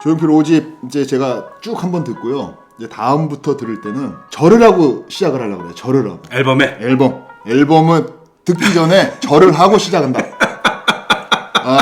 조용필 5집 이제 제가 쭉 한번 듣고요. 이제 다음부터 들을 때는 절을 하고 시작을 하려고 그래요. 절을 하고. 앨범은 듣기 전에 절을 하고 시작한다.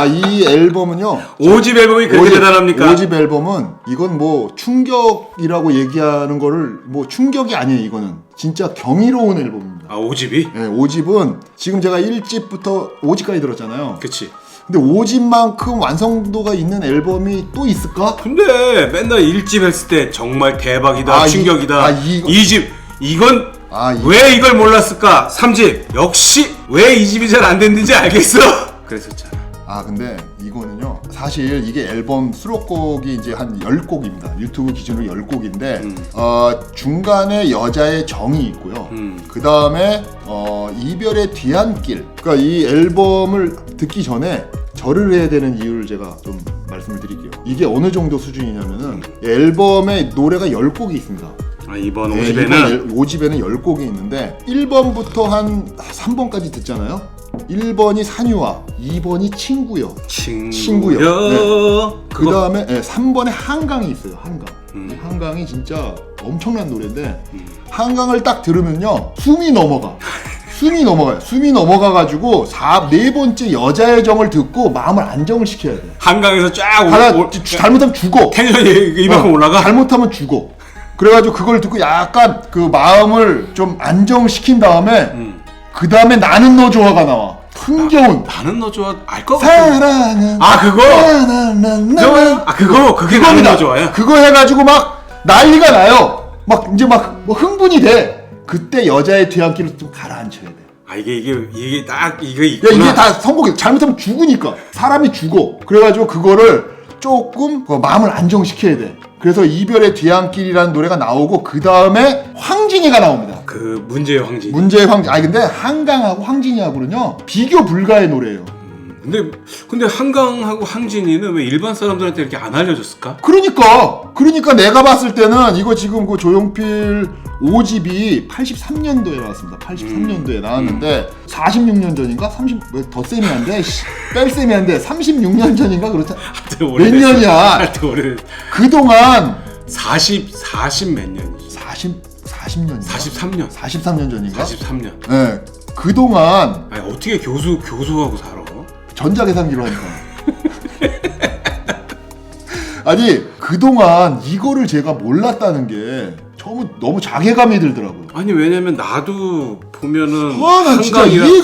이 앨범은요. 5집 앨범이 그렇게 대단합니까? 5집 앨범은 이건 뭐 충격이라고 얘기하는 거를 뭐 충격이 아니에요. 이거는 진짜 경이로운 앨범입니다. 5집이? 네, 5집은 지금 제가 1집부터 5집까지 들었잖아요. 그치. 근데 5집만큼 완성도가 있는 앨범이 또 있을까? 근데 맨날 1집 했을 때 정말 대박이다, 충격이다. 2집 이건 왜 이걸 몰랐을까? 3집 역시 왜 2집이 잘 안 됐는지 알겠어. 그랬었잖아. 근데 이거는요 사실 이게 앨범 수록곡이 이제 한 10곡입니다. 유튜브 기준으로 10곡인데 중간에 여자의 정이 있고요. 그 다음에 이별의 뒤안길. 그러니까 이 앨범을 듣기 전에 절을 해야 되는 이유를 제가 좀 말씀을 드릴게요. 이게 어느 정도 수준이냐면은 앨범에 노래가 10곡이 있습니다. 이번 네, 5집에는? 5집에는 10곡이 있는데 1번부터 한 3번까지 듣잖아요. 1번이 산유화, 2번이 친구요. 친구요. 네. 그 다음에 3번에 한강이 있어요. 한강이 진짜 엄청난 노래인데 한강을 딱 들으면요 숨이 넘어가요. 숨이 넘어가가지고 네 번째 여자의 정을 듣고 마음을 안정을 시켜야 돼. 한강에서 쫙 잘못하면 죽어. 텐션이 이만큼 올라가? 잘못하면 죽어. 그래가지고 그걸 듣고 약간 그 마음을 좀 안정시킨 다음에 그 다음에 나는 너 좋아가 나와. 흥겨운. 나는 너 좋아 알 것 같아. 사랑은. 그게 나는 너 좋아요. 그거 해가지고 막 난리가 나요. 막 이제 막 흥분이 돼. 그때 여자의 뒤안길을 좀 가라앉혀야 돼. 이게 딱 이거 있구나. 이게 다 성공이. 잘못하면 죽으니까 사람이 죽어. 그래가지고 그거를 조금 마음을 안정시켜야 돼. 그래서 이별의 뒤안길이라는 노래가 나오고 그 다음에 황진이가 나옵니다. 그 문제의 황진. 근데 한강하고 황진이하고는요 비교 불가의 노래예요. 근데 한강하고 황진이는 왜 일반 사람들한테 이렇게 안 알려졌을까? 그러니까 내가 봤을 때는 이거 지금 그 조용필 5집이 83년도에 나왔습니다. 83년도에 나왔는데 46년 전인가? 더 세미한데 뺄 세미한데 36년 전인가 그렇다. 몇 년이야? 그동안 40 몇 년이지. 40년. 43년 전인가? 43년. 네. 그동안 어떻게 교수하고 살아? 전자계산기로 하니까. 그동안 이거를 제가 몰랐다는 게 처음은 너무 자괴감이 들더라고요. 왜냐면 나도 보면은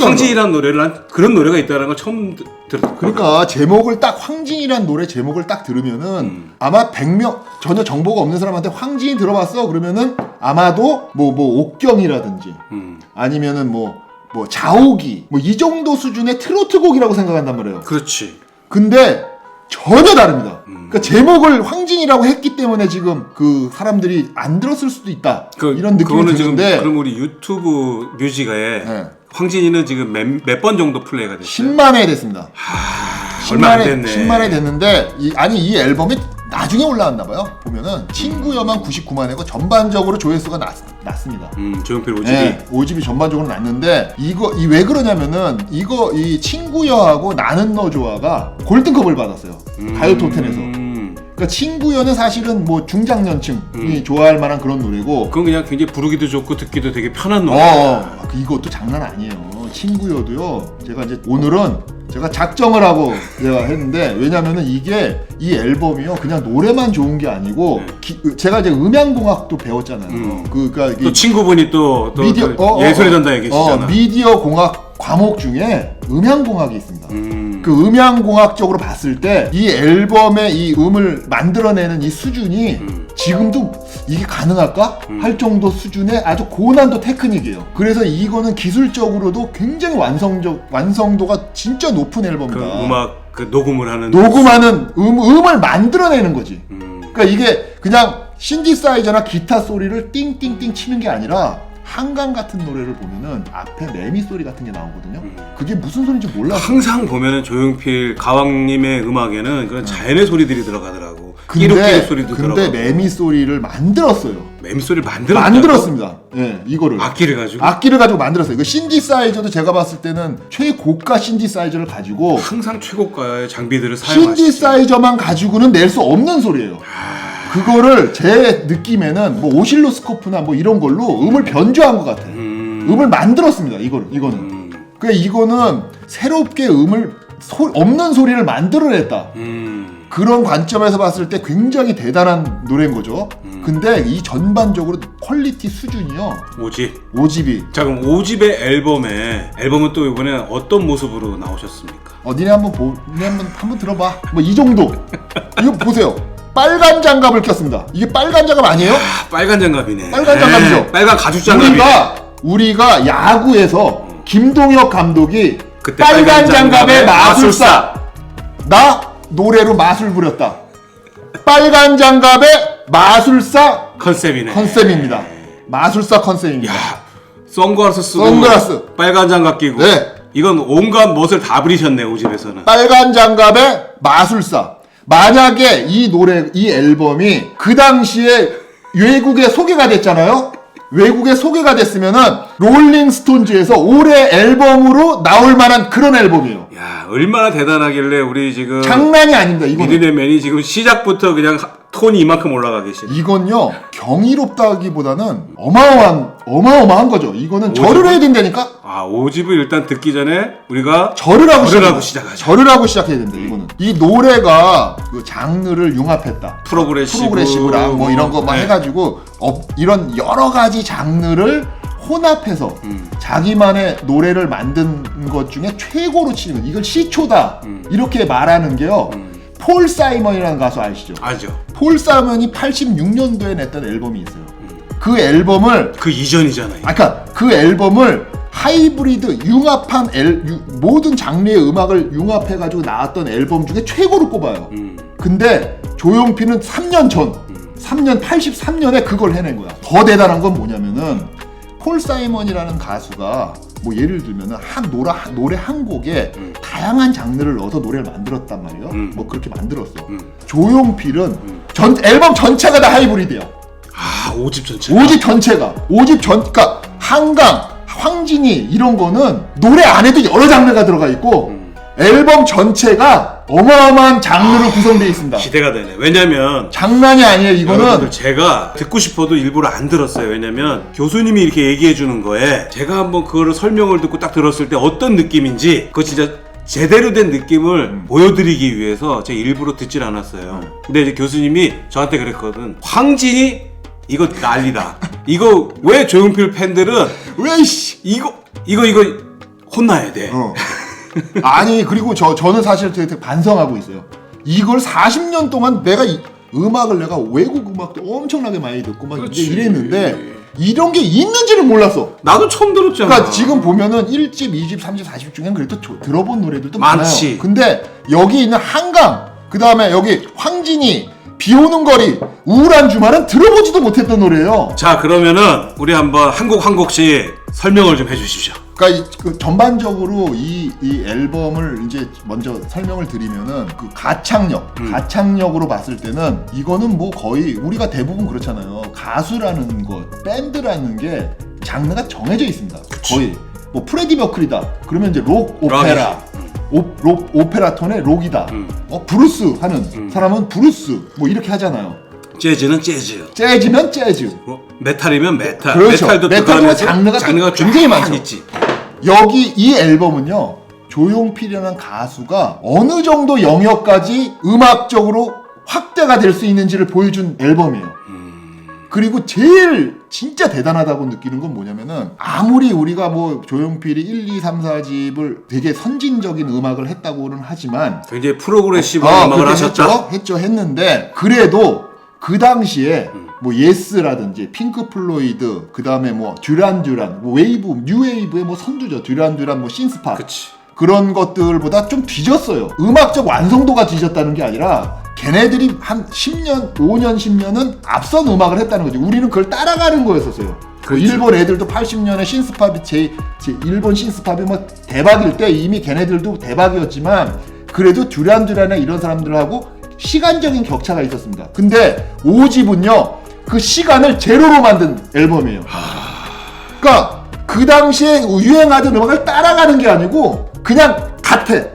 황진이란 노래를 그런 노래가 있다는 걸 처음 들었거든. 그러니까 제목을 딱 황진이란 노래 제목을 딱 들으면은 아마 100명 전혀 정보가 없는 사람한테 황진이 들어봤어 그러면은 아마도 뭐 옥경이라든지 아니면은 뭐 자옥이 이 정도 수준의 트로트 곡이라고 생각한단 말이에요. 그렇지. 근데 전혀 다릅니다. 그러니까 제목을 황진이라고 했기 때문에 지금 그 사람들이 안 들었을 수도 있다. 이런 느낌이 드는데. 그럼 우리 유튜브 뮤직에 황진이는 지금 몇 번 정도 플레이가 됐어요? 10만 회 됐습니다. 얼마 안 됐네. 10만 회 됐는데 이 앨범이 나중에 올라왔나 봐요. 보면은 친구여만 99만 회고 전반적으로 조회수가 낮습니다. 조용필 5집이. 네, 5집이 전반적으로 낮는데 왜 그러냐면은 이 친구여하고 나는 너 좋아가 골든컵을 받았어요. 가요 톱10에서. 그러니까 친구여는 사실은 뭐 중장년층이 좋아할 만한 그런 노래고. 그건 그냥 굉장히 부르기도 좋고 듣기도 되게 편한 노래. 이것도 장난 아니에요. 친구여도요. 제가 이제 오늘은 제가 작정을 하고 제가 했는데 왜냐면은 이 앨범이요 그냥 노래만 좋은 게 아니고 제가 이제 음향공학도 배웠잖아요. 그러니까 또 친구분이 또 예술의 전당에 계시잖아. 미디어 공학 과목 중에 음향공학이 있습니다. 그 음향공학적으로 봤을 때 이 앨범의 이 음을 만들어내는 이 수준이 지금도 이게 가능할까? 할 정도 수준의 아주 고난도 테크닉이에요. 그래서 이거는 기술적으로도 굉장히 완성도가 진짜 높은 앨범이다. 그 음악 녹음을 하는 음을 만들어내는 거지. 그러니까 이게 그냥 신디사이저나 기타 소리를 띵띵띵 치는 게 아니라 한강 같은 노래를 보면은 앞에 매미 소리 같은 게 나오거든요. 그게 무슨 소리인지 몰라. 항상 보면은 조용필 가왕님의 음악에는 그런 자연의 소리들이 들어가더라고. 근데 소리도 들어가고. 매미 소리를 만들었어요. 매미 소리를 만들었다고? 만들었습니다. 예, 이거를 악기를 가지고 만들었어요. 이거 신디사이저도 제가 봤을 때는 최고가 신디사이저를 가지고 항상 최고가의 장비들을 사용하시죠. 신디사이저만 가지고는 낼 수 없는 소리예요. 그거를 제 느낌에는 뭐 오실로스코프나 뭐 이런 걸로 음을 변조한 것 같아요. 음을 만들었습니다. 이거는. 그러니까 이거는 새롭게 음을 없는 소리를 만들어냈다. 그런 관점에서 봤을 때 굉장히 대단한 노래인 거죠. 근데 이 전반적으로 퀄리티 수준이요. 5집이. 자, 그럼 5집의 앨범은 또 이번에 어떤 모습으로 나오셨습니까? 니네 한번 들어봐. 뭐 이 정도. 이거 보세요. 빨간 장갑을 꼈습니다. 이게 빨간 장갑 아니에요? 빨간 장갑이네. 빨간 장갑이죠. 빨간 가죽 장갑이네. 우리가 야구에서 김동혁 감독이 그때 빨간 장갑의 마술사. 나 노래로 마술 부렸다. 빨간 장갑의 마술사 컨셉입니다. 마술사 컨셉입니다. 야, 선글라스 쓰고 빨간 장갑 끼고. 네. 이건 온갖 멋을 다 부리셨네, 5집에서는. 빨간 장갑의 마술사. 만약에 이 앨범이 그 당시에 외국에 소개가 됐잖아요. 외국에 소개가 됐으면은 롤링스톤즈에서 올해 앨범으로 나올 만한 그런 앨범이에요. 야, 얼마나 대단하길래 우리 지금 장난이 아닙니다. 이거는 미드맨이 지금 시작부터 그냥 톤이 이만큼 올라가 계시네. 이건요 경이롭다기보다는 어마어마한 거죠. 이거는 절을 해야 된다니까. 5집을 일단 듣기 전에 우리가 절을 하고 시작하자. 절을 하고 시작해야 된다. 이거는 이 노래가 그 장르를 융합했다. 프로그레시브랑 뭐 이런 거 막 해가지고 이런 여러 가지 장르를 혼합해서 자기만의 노래를 만든 것 중에 최고로 치는 거. 이걸 시초다 이렇게 말하는 게요. 폴 사이먼이라는 가수 아시죠? 알죠. 폴 사이먼이 86년도에 냈던 앨범이 있어요. 그 앨범을 그 이전이잖아요. 그러니까 그 앨범을 하이브리드 융합한 모든 장르의 음악을 융합해가지고 나왔던 앨범 중에 최고로 꼽아요. 근데 조용필은 3년 전 83년에 그걸 해낸 거야. 더 대단한 건 뭐냐면은 폴 사이먼이라는 가수가 뭐 예를 들면은 노래 한 곡에 다양한 장르를 넣어서 노래를 만들었단 말이에요. 뭐 그렇게 만들었어. 조용필은 앨범 전체가 다 하이브리드야. 5집 전체. 5집 전체가. 그러니까 한강, 황진이 이런 거는 노래 안에도 여러 장르가 들어가 있고 앨범 전체가 어마어마한 장르로 구성되어 있습니다. 기대가 되네. 왜냐면 장난이 아니에요. 이거는 여러분들 제가 듣고 싶어도 일부러 안 들었어요. 왜냐면 교수님이 이렇게 얘기해 주는 거에 제가 한번 그거를 설명을 듣고 딱 들었을 때 어떤 느낌인지 그거 진짜 제대로 된 느낌을 보여드리기 위해서 제가 일부러 듣질 않았어요. 근데 이제 교수님이 저한테 그랬거든. 황진이 이거 난리다. 이거 왜 조용필 팬들은 이거 혼나야 돼. 아니 그리고 저는 사실 되게 반성하고 있어요. 이걸 40년 동안 내가 음악을 내가 외국 음악도 엄청나게 많이 듣고 막 이제 이랬는데 이런 게 있는지를 몰랐어. 나도 처음 들었잖아. 그러니까 지금 보면은 1집, 2집, 3집, 4집 중엔 그래도 들어본 노래들도 많지. 많아요. 근데 여기 있는 한강, 그 다음에 여기 황진이, 비 오는 거리, 우울한 주말은 들어보지도 못했던 노래예요. 자, 그러면은 우리 한번 한 곡씩 설명을 좀 해주십시오. 그러니까 전반적으로 이 앨범을 이제 먼저 설명을 드리면은 그 가창력으로 봤을 때는 이거는 뭐 거의 우리가 대부분 그렇잖아요. 가수라는 것, 밴드라는 게 장르가 정해져 있습니다. 거의 뭐 프레디 머큐리다. 그러면 이제 록 오페라. 오페라 톤의 록이다. 브루스 하는 사람은 브루스 뭐 이렇게 하잖아요. 재즈는 재즈. 재즈면 재즈. 메탈이면 메탈. 그렇죠. 메탈도 메탈도 장르가 굉장히 많죠. 있지. 여기 이 앨범은요. 조용필이라는 가수가 어느 정도 영역까지 음악적으로 확대가 될 수 있는지를 보여준 앨범이에요. 그리고 제일 진짜 대단하다고 느끼는 건 뭐냐면은 아무리 우리가 뭐 조용필이 1, 2, 3, 4집을 되게 선진적인 음악을 했다고는 하지만 굉장히 프로그레시브한 음악을 하셨다. 했는데 그래도 그 당시에 뭐 예스라든지 핑크 플로이드 그다음에 뭐 듀란 뭐 웨이브 뉴웨이브의 뭐 선두죠. 듀란 뭐 신스팝. 그치. 그런 것들보다 좀 뒤졌어요. 음악적 완성도가 뒤졌다는 게 아니라 걔네들이 한 10년, 5년, 10년은 앞선 음악을 했다는 거지. 우리는 그걸 따라가는 거였었어요. 그렇죠. 일본 애들도 80년에 신스팝이 일본 신스팝이 뭐 대박일 때 이미 걔네들도 대박이었지만 그래도 듀란듀란이나 이런 사람들하고 시간적인 격차가 있었습니다. 근데 5집은요 그 시간을 제로로 만든 앨범이에요. 그러니까 그 당시에 유행하던 음악을 따라가는 게 아니고 그냥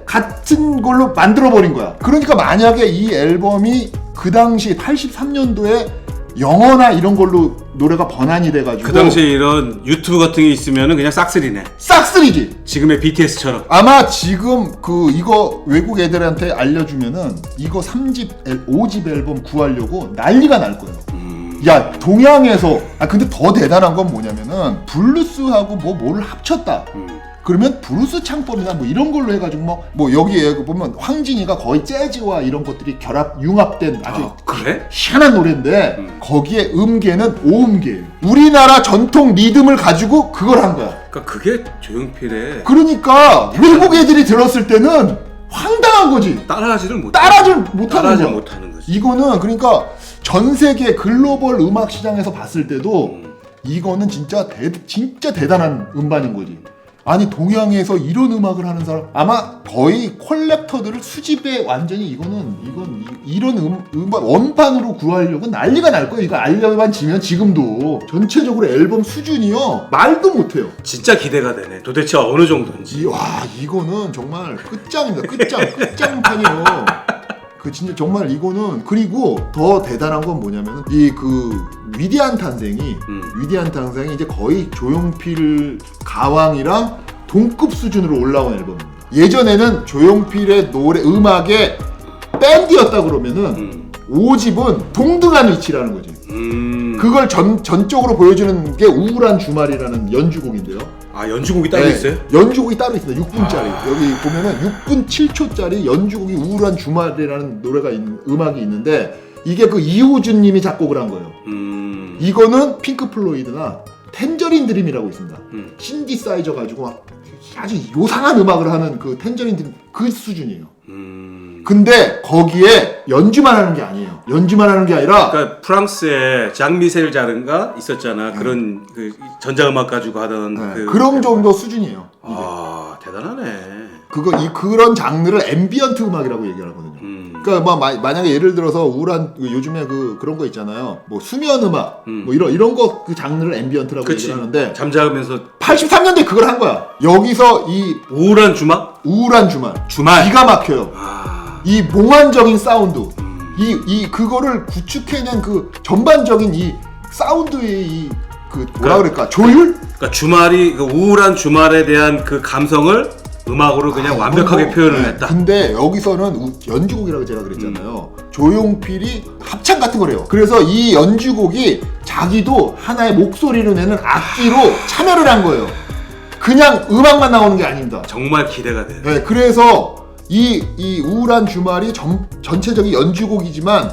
같은 걸로 만들어버린 거야. 그러니까 만약에 이 앨범이 그 당시 83년도에 영어나 이런 걸로 노래가 번안이 돼가지고 그 당시에 이런 유튜브 같은 게 있으면은 그냥 싹쓸이네. 싹쓸이지. 지금의 BTS처럼. 아마 지금 이거 외국 애들한테 알려주면은 이거 5집 앨범 구하려고 난리가 날 거예요. 야 동양에서 근데 더 대단한 건 뭐냐면은 블루스하고 뭐를 합쳤다. 그러면 브루스 창법이나 뭐 이런 걸로 해가지고 뭐 여기에 보면 황진이가 거의 재즈와 이런 것들이 융합된 아주 그래? 희한한 노래인데 거기에 음계는 5음계예요. 우리나라 전통 리듬을 가지고 그걸 한 거야. 그러니까 그게 조용필의 그러니까 외국 애들이 들었을 때는 황당한 거지. 따라하지를 못하는 거지. 이거는 그러니까 전 세계 글로벌 음악 시장에서 봤을 때도 이거는 진짜 대단한 음반인 거지. 아니 동양에서 이런 음악을 하는 사람 아마 거의 콜렉터들을 수집에 완전히 이런 음반 원판으로 구하려고 난리가 날 거예요. 이거 알려만 지면 지금도 전체적으로 앨범 수준이요 말도 못해요. 진짜 기대가 되네. 도대체 어느 정도인지. 와 이거는 정말 끝장입니다. 끝장판이요. 그 진짜 정말 이거는 그리고 더 대단한 건 뭐냐면은 위대한 탄생이 이제 거의 조용필 가왕이랑 동급 수준으로 올라온 앨범입니다. 예전에는 조용필의 노래 음악의 밴드였다 그러면은 5집은 동등한 위치라는 거지. 그걸 전적으로 보여주는 게 우울한 주말이라는 연주곡인데요. 연주곡이 따로 있어요? 연주곡이 따로 있습니다. 6분짜리. 여기 보면은 6분 7초짜리 연주곡이 우울한 주말이라는 음악이 있는데 이게 이호준 님이 작곡을 한 거예요. 이거는 핑크 플로이드나 텐저린 드림이라고 있습니다. 신디사이저 가지고 아주 요상한 음악을 하는 그 텐저린 드림 그 수준이에요. 근데 거기에 연주만 하는 게 아니에요. 연주만 하는 게 아니라 그러니까 프랑스에 장미셀 자른가 있었잖아. 그런 그 전자음악 가지고 하던 그런 정도 수준이에요. 대단하네. 그런 장르를 앰비언트 음악이라고 얘기하거든요. 그러니까 만약에 예를 들어서 우울한 요즘에 그런 거 있잖아요. 뭐 수면 음악 뭐 이런 거 그 장르를 앰비언트라고 얘기하는데 잠자면서 83년대 그걸 한 거야. 여기서 이 우울한 주말 기가 막혀요. 이 몽환적인 사운드 그거를 구축해낸 그 전반적인 이 사운드의 그럴까 조율? 그러니까 우울한 주말에 대한 그 감성을 음악으로 그냥 완벽하게 표현을 했다. 근데 여기서는 연주곡이라고 제가 그랬잖아요. 조용필이 합창 같은 걸 해요. 그래서 이 연주곡이 자기도 하나의 목소리로 내는 악기로 참여를 한 거예요. 그냥 음악만 나오는 게 아닙니다. 정말 기대가 돼요. 네, 그래서 이 우울한 주말이 전체적인 연주곡이지만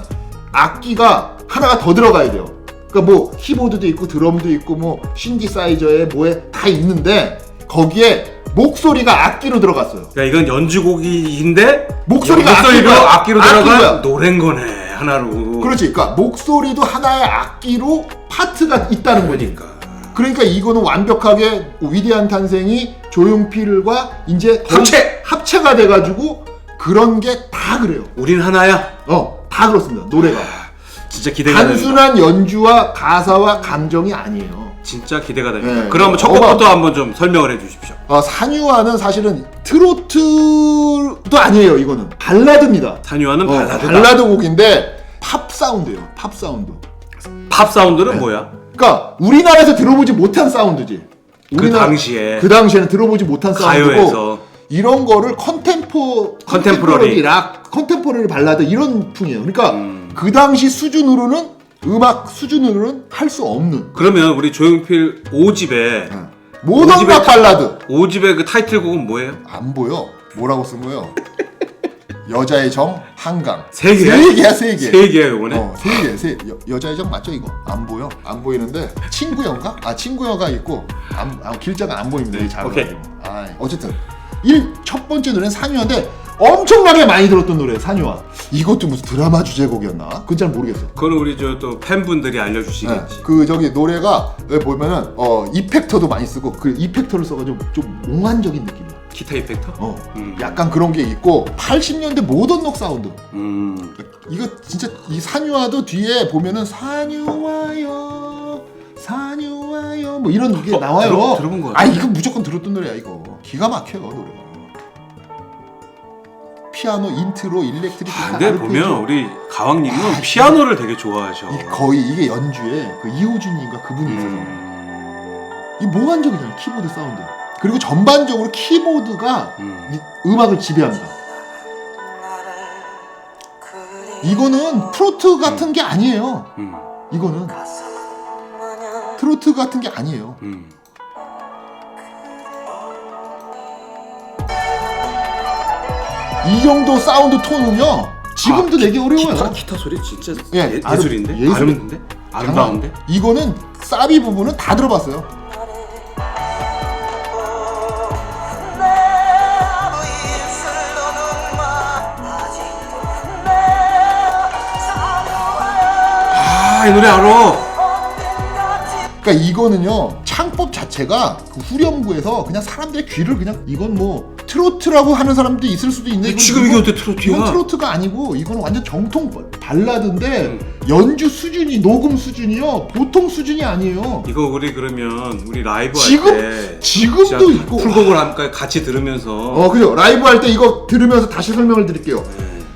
악기가 하나가 더 들어가야 돼요. 그러니까 뭐 키보드도 있고 드럼도 있고 뭐 신디사이저에 뭐에 다 있는데 거기에 목소리가 악기로 들어갔어요. 그러니까 이건 연주곡인데 목소리로 악기로 들어간 노래인 거네 하나로. 그렇지. 그러니까 목소리도 하나의 악기로 파트가 있다는 거니까. 그러니까 이거는 완벽하게 위대한 탄생이 조용필과 이제 합체가 돼가지고 그런 게 다 그래요. 우린 하나야. 다 그렇습니다. 노래가 진짜 기대가 단순한 됩니다. 연주와 가사와 감정이 아니에요. 진짜 기대가 됩니다. 네. 그럼 첫 곡부터 한번 좀 설명을 해주십시오. 산유화는 사실은 트로트도 아니에요. 이거는 발라드입니다. 산유화는 발라드다. 발라드 곡인데 팝 사운드예요. 팝 사운드. 팝 사운드는 뭐야? 그러니까 우리나라에서 들어보지 못한 사운드지. 그 당시에는 들어보지 못한 사운드고 가요에서 이런 거를 컨템포러리 락, 컨템포러리 발라드 이런 풍이에요. 그러니까 그 당시 수준으로는 음악 수준으로는 할 수 없는. 그러면 우리 조용필 5집에 모던 락 발라드 5집의 그 타이틀곡은 뭐예요? 안 보여. 뭐라고 쓴 거예요? 여자의 정 한강. 세 개야 이거네. 세 개. 여자의 정 맞죠 이거? 안 보여. 안 보이는데 친구연가? 친구여가 있고 길자가 안 보입니다. 이 작은. 오케이. 어쨌든 첫 번째 노래는 산유화인데 엄청나게 많이 들었던 노래 산유화. 이것도 무슨 드라마 주제곡이었나? 그건 잘 모르겠어. 그거는 우리 저 또 팬분들이 알려주시겠지. 그 저기 노래가 여기 보면은 이펙터도 많이 쓰고 그 이펙터를 써가지고 좀 몽환적인 느낌이야. 기타 이펙터? 약간 그런 게 있고 80년대 모던록 사운드. 이거 진짜 이 산유화도 뒤에 보면은 산유화요 산유화요 뭐 이런 게 나와요. 들어본 거 같아. 아 이거 무조건 들었던 노래야 이거. 기가 막혀요 노래가. 피아노 인트로 일렉트릭. 근데 보면 우리 가왕님은 피아노를 되게 좋아하셔. 거의 이게 연주에 그 이호준인가 그분이 있어서 이 몽환적이잖아요 키보드 사운드. 그리고 전반적으로 키보드가 음악을 지배합니다. 이거는 트로트 같은 게 아니에요. 이거는 트로트 같은 게 아니에요. 이 정도 사운드 톤은요 지금도 내기 어려워요. 기타 소리 진짜 예, 예술인데? 예술인데? 아름다운데? 이거는 사비 부분은 다 들어봤어요. 이 노래 알아. 그러니까 이거는요 창법 자체가 그 후렴구에서 그냥 사람들의 귀를 그냥 이건 뭐 트로트라고 하는 사람도 있을 수도 있는데 지금 이게 어때 트로트야? 이건 트로트가 아니고 이건 완전 정통 발라드인데 연주 수준이 녹음 수준이요 보통 수준이 아니에요. 이거 우리 그러면 우리 라이브 지금 할 때 지금도 이거 풀곡을 함께 같이 들으면서 그죠 라이브 할 때 이거 들으면서 다시 설명을 드릴게요.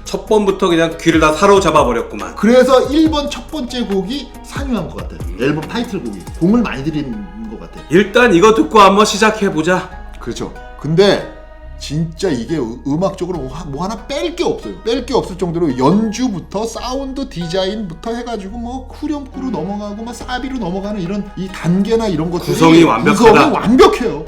첫 번부터 그냥 귀를 다 사로잡아 버렸구만. 그래서 1번 첫 번째 곡이 산유한 것 같아요. 앨범 타이틀곡이 공을 많이 들인 것 같아요. 일단 이거 듣고 한번 시작해 보자. 그렇죠. 근데 진짜 이게 음악적으로 뭐 하나 뺄 게 없어요. 뺄 게 없을 정도로 연주부터 사운드 디자인부터 해가지고 뭐 후렴구로 넘어가고 막 사비로 넘어가는 이런 이 단계나 이런 것들이 구성이 완벽하다. 구성이 완벽해요.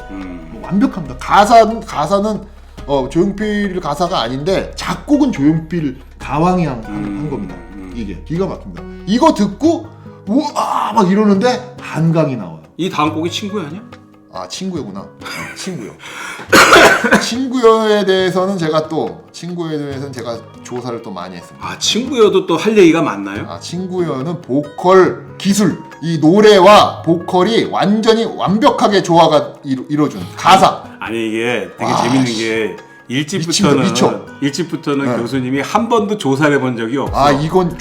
뭐 완벽합니다. 가사는 조용필 가사가 아닌데 작곡은 조용필 가왕이 한 겁니다. 이게 기가 막힙니다. 이거 듣고 우와 막 이러는데 한강이 나와요. 이 다음 곡이 친구야 아니야? 아 친구요구나. 친구요. 친구요에 대해서는 제가 조사를 또 많이 했습니다. 아 친구여도 또 할 얘기가 많나요? 아 친구요는 보컬 기술 이 노래와 보컬이 완전히 완벽하게 조화가 이루어준 가사. 아니 이게 되게 재밌는 게 미쳐. 일집부터는 네. 교수님이 한 번도 조사를 해본 적이 없어. 아 이건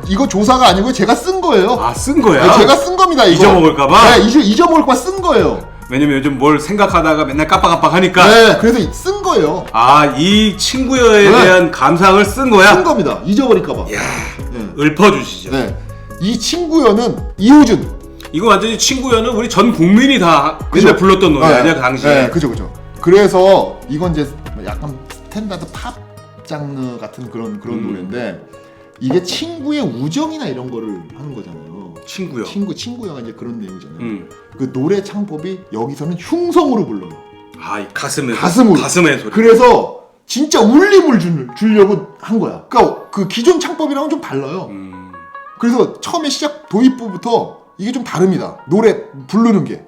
이거 조사가 아니고 제가 쓴 거예요. 아 쓴 거야? 네, 제가 쓴 겁니다. 이거. 잊어먹을까봐? 네, 잊어먹을까봐 쓴 거예요. 왜냐면 요즘 뭘 생각하다가 맨날 깜빡깜빡하니까. 네, 그래서 쓴 거예요. 아 이 친구여에 대한 감상을 쓴 거야? 쓴 겁니다. 잊어버릴까봐. 이야, 읊어주시죠. 네, 이 친구여는 이호준. 이거 완전히 친구여는 우리 전 국민이 다 맨날 불렀던 노래 아니야 그 당시에. 네, 그죠. 그래서 이건 이제 약간 스탠다드 팝 장르 같은 그런 노래인데 이게 친구의 우정이나 이런 거를 하는 거잖아요. 친구요. 친구여가 이제 그런 내용이잖아요. 그 노래 창법이 여기서는 흉성으로 불러요. 아, 이 가슴의 소리. 그래서 진짜 울림을 주려고 한 거야. 그러니까 그 기존 창법이랑은 좀 달라요. 그래서 처음에 시작 도입부부터 이게 좀 다릅니다. 노래 부르는 게.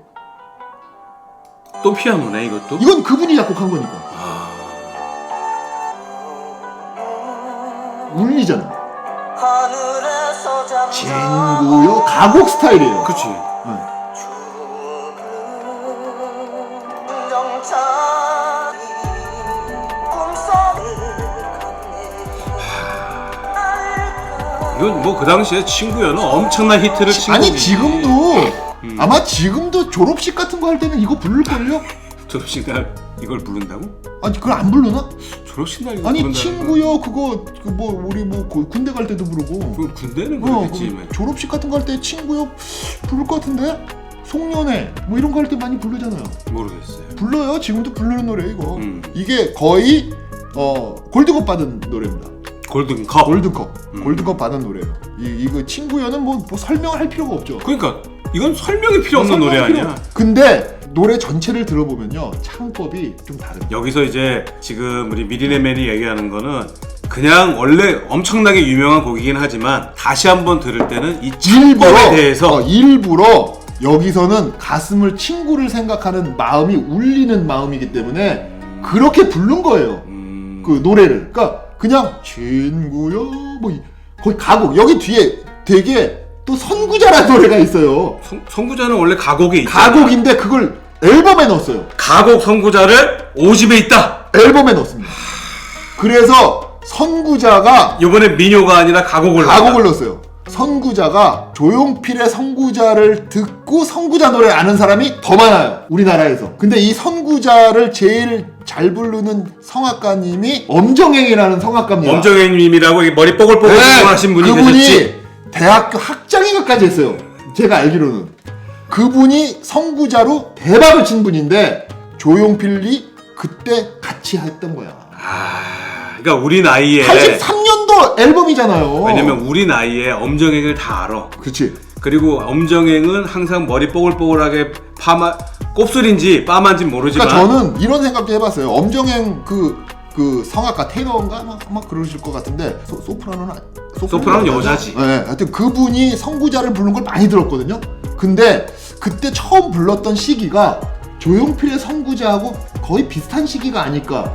또 피아노네 이것도? 이건 그분이 작곡한 거니까. 울리잖아. 친구요 가곡 스타일이에요. 그치. 이건 뭐 그 당시에 친구여는 엄청난 히트를 친 아니 곡이지. 지금도 아마 지금도 졸업식 같은 거 할 때는 이거 부를걸요? 졸업식 날 이걸 부른다고? 아니 그걸 안 부르나? 졸업식 날 이거 아니 부른다는 친구요 그거 뭐 우리 뭐 군대 갈 때도 부르고 그 군대는 그러겠지. 졸업식 같은 거 할 때 친구요 부를 것 같은데? 송년회 뭐 이런 거 할 때 많이 부르잖아요. 모르겠어요. 불러요. 지금도 부르는 노래 이거. 이게 거의 골드컵 받은 노래입니다. 골드컵 받은 노래예요. 이거 친구여는 뭐 설명을 할 필요가 없죠. 그러니까 이건 설명이 필요 없는 노래 아니야. 근데 노래 전체를 들어보면요 창법이 좀 다릅니다. 여기서 이제 지금 우리 미리네맨이 얘기하는 거는 그냥 원래 엄청나게 유명한 곡이긴 하지만 다시 한번 들을 때는 이 창법에 대해서 일부러 여기서는 가슴을 친구를 생각하는 마음이 울리는 마음이기 때문에 그렇게 부른 거예요. 그 노래를. 그러니까 그냥 친구여 뭐 거의 가곡 여기 뒤에 되게 또 선구자라는 노래가 있어요. 선구자는 원래 가곡에 있죠. 가곡인데 그걸 앨범에 넣었어요. 가곡 선구자를 5집에 있다. 앨범에 넣었습니다. 그래서 선구자가 이번에 민요가 아니라 가곡을 넣었어요. 선구자가 조용필의 선구자를 듣고 선구자 노래 아는 사람이 더 많아요. 우리나라에서. 근데 이 선구자를 제일 잘 부르는 성악가님이 엄정행이라는 성악가입니다. 엄정행님이라고 머리 뽀글뽀글 하신 분이 그분이 계셨지. 대학교 학장인가까지 했어요. 제가 알기로는. 그분이 선구자로 대박을 친 분인데 조용필이 그때 같이 했던 거야. 그러니까 우리 나이에 83년도 앨범이잖아요. 왜냐면 우리 나이에 엄정행을 다 알아. 그렇지. 그리고 엄정행은 항상 머리 뽀글뽀글하게 곱슬인지 빠만지 모르지만. 그러니까 저는 이런 생각도 해봤어요. 엄정행 그 성악가 테너인가 아마 그러실 것 같은데 소프라노는 여자지. 네, 하여튼 그분이 선구자를 부른 걸 많이 들었거든요. 근데 그때 처음 불렀던 시기가 조용필의 선구자하고 거의 비슷한 시기가 아닐까.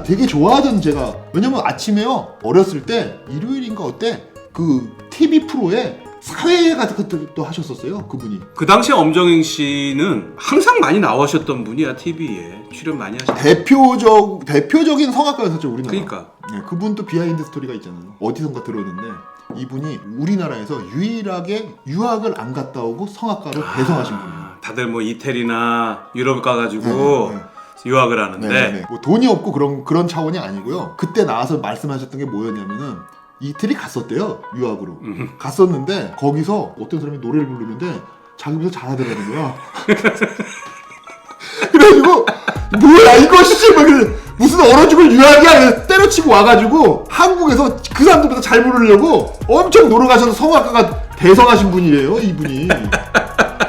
되게 좋아하던 제가. 왜냐면 아침에요 어렸을 때 일요일인가 어때 그 TV 프로에 사회 같은 것들도 하셨었어요 그분이. 그 당시에 엄정행 씨는 항상 많이 나오셨던 분이야. TV에 출연 많이 하셨어. 대표적인 성악가였었죠 우리나라. 그러니까. 네, 그분도 비하인드 스토리가 있잖아요. 어디선가 들었는데 이분이 우리나라에서 유일하게 유학을 안 갔다 오고 성악가로 대성하신 분이에요. 다들 뭐 이태리나 유럽 가가지고 유학을 하는데 네네네. 뭐 돈이 없고 그런 차원이 아니고요. 그때 나와서 말씀하셨던 게 뭐였냐면은 이태리 갔었대요 유학으로. 갔었는데 거기서 어떤 사람이 노래를 부르는데 자기보다 잘하더라는 거야. 그래가지고 뭐야 이거 씨 막 무슨 얼어 죽을 유학이야 때려치고 와가지고 한국에서 그 사람들보다 잘 부르려고 엄청 노러 가셔서 성악가가 대성하신 분이래요 이분이.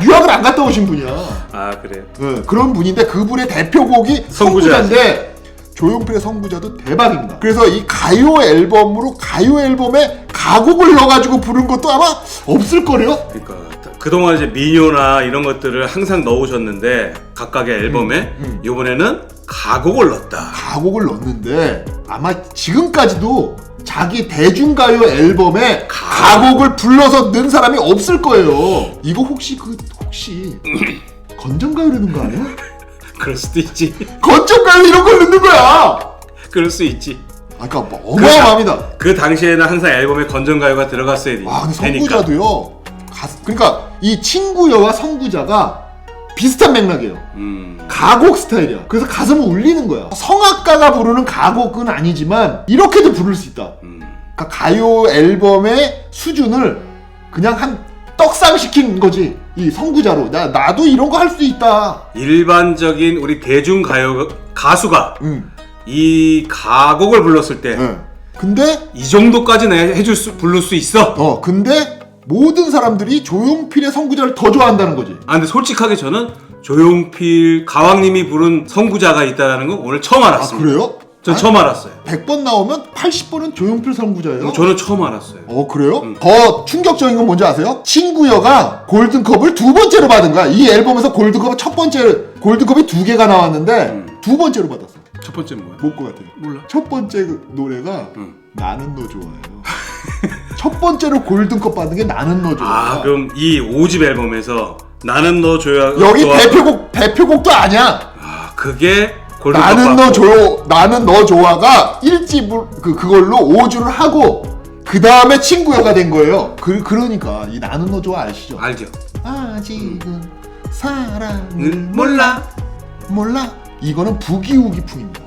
유학을 안 갔다 오신 분이야. 그래요? 네, 그런 분인데 그분의 대표곡이 선구자인데 조용필의 선구자도 대박입니다. 그래서 이 가요 앨범에 가곡을 넣어가지고 부른 것도 아마 없을걸요? 그러니까 그동안 이제 민요나 이런 것들을 항상 넣으셨는데 각각의 앨범에 이번에는 가곡을 넣었다. 가곡을 넣었는데 아마 지금까지도 자기 대중가요 앨범에 가곡을 불러서 넣은 사람이 없을 거예요. 이거 혹시 건전가요를 넣은 거 아니야? 그럴 수도 있지. 건전가요 이런 걸 넣는 거야. 그럴 수 있지. 그러니까 어마어마합니다. 그 당시에는 항상 앨범에 건전가요가 들어갔어야 되니까. 근데 선구자도요. 그러니까 이 친구여와 선구자가 비슷한 맥락이에요. 가곡 스타일이야. 그래서 가슴을 울리는 거야. 성악가가 부르는 가곡은 아니지만 이렇게도 부를 수 있다. 그러니까 가요 앨범의 수준을 그냥 한 떡상시킨 거지. 이 선구자로 나도 이런 거 할 수 있다. 일반적인 우리 대중가요 가수가 이 가곡을 불렀을 때 근데 이 정도까지는 부를 수 있어. 근데 모든 사람들이 조용필의 선구자를 더 좋아한다는 거지. 근데 솔직하게 저는 조용필 가왕님이 부른 선구자가 있다는 건 오늘 처음 알았습니다. 그래요? 전 처음 알았어요. 100번 나오면 80번은 조용필 선구자예요. 저는 처음 알았어요. 그래요? 더 충격적인 건 뭔지 아세요? 친구여가 골든컵을 2번째로 받은 거야. 이 앨범에서 골든컵이 골든컵이 2개가 나왔는데 2번째로 받았어. 첫 번째는 뭐야? 뭘 것 같아요? 몰라. 첫 번째 노래가 나는 너 좋아해요. 첫 번째로 골든컵 받은 게 나는 너 좋아. 그럼 이 5집 앨범에서 나는 너 좋아. 여기 대표곡도 아니야. 그게 골든컵 나는 너 좋아가 1집 그걸로 5주를 하고 그 다음에 친구여가 된 거예요. 그러니까 이 나는 너 좋아 아시죠? 알죠. 아직은 사랑을 몰라. 이거는 부기우기풍입니다.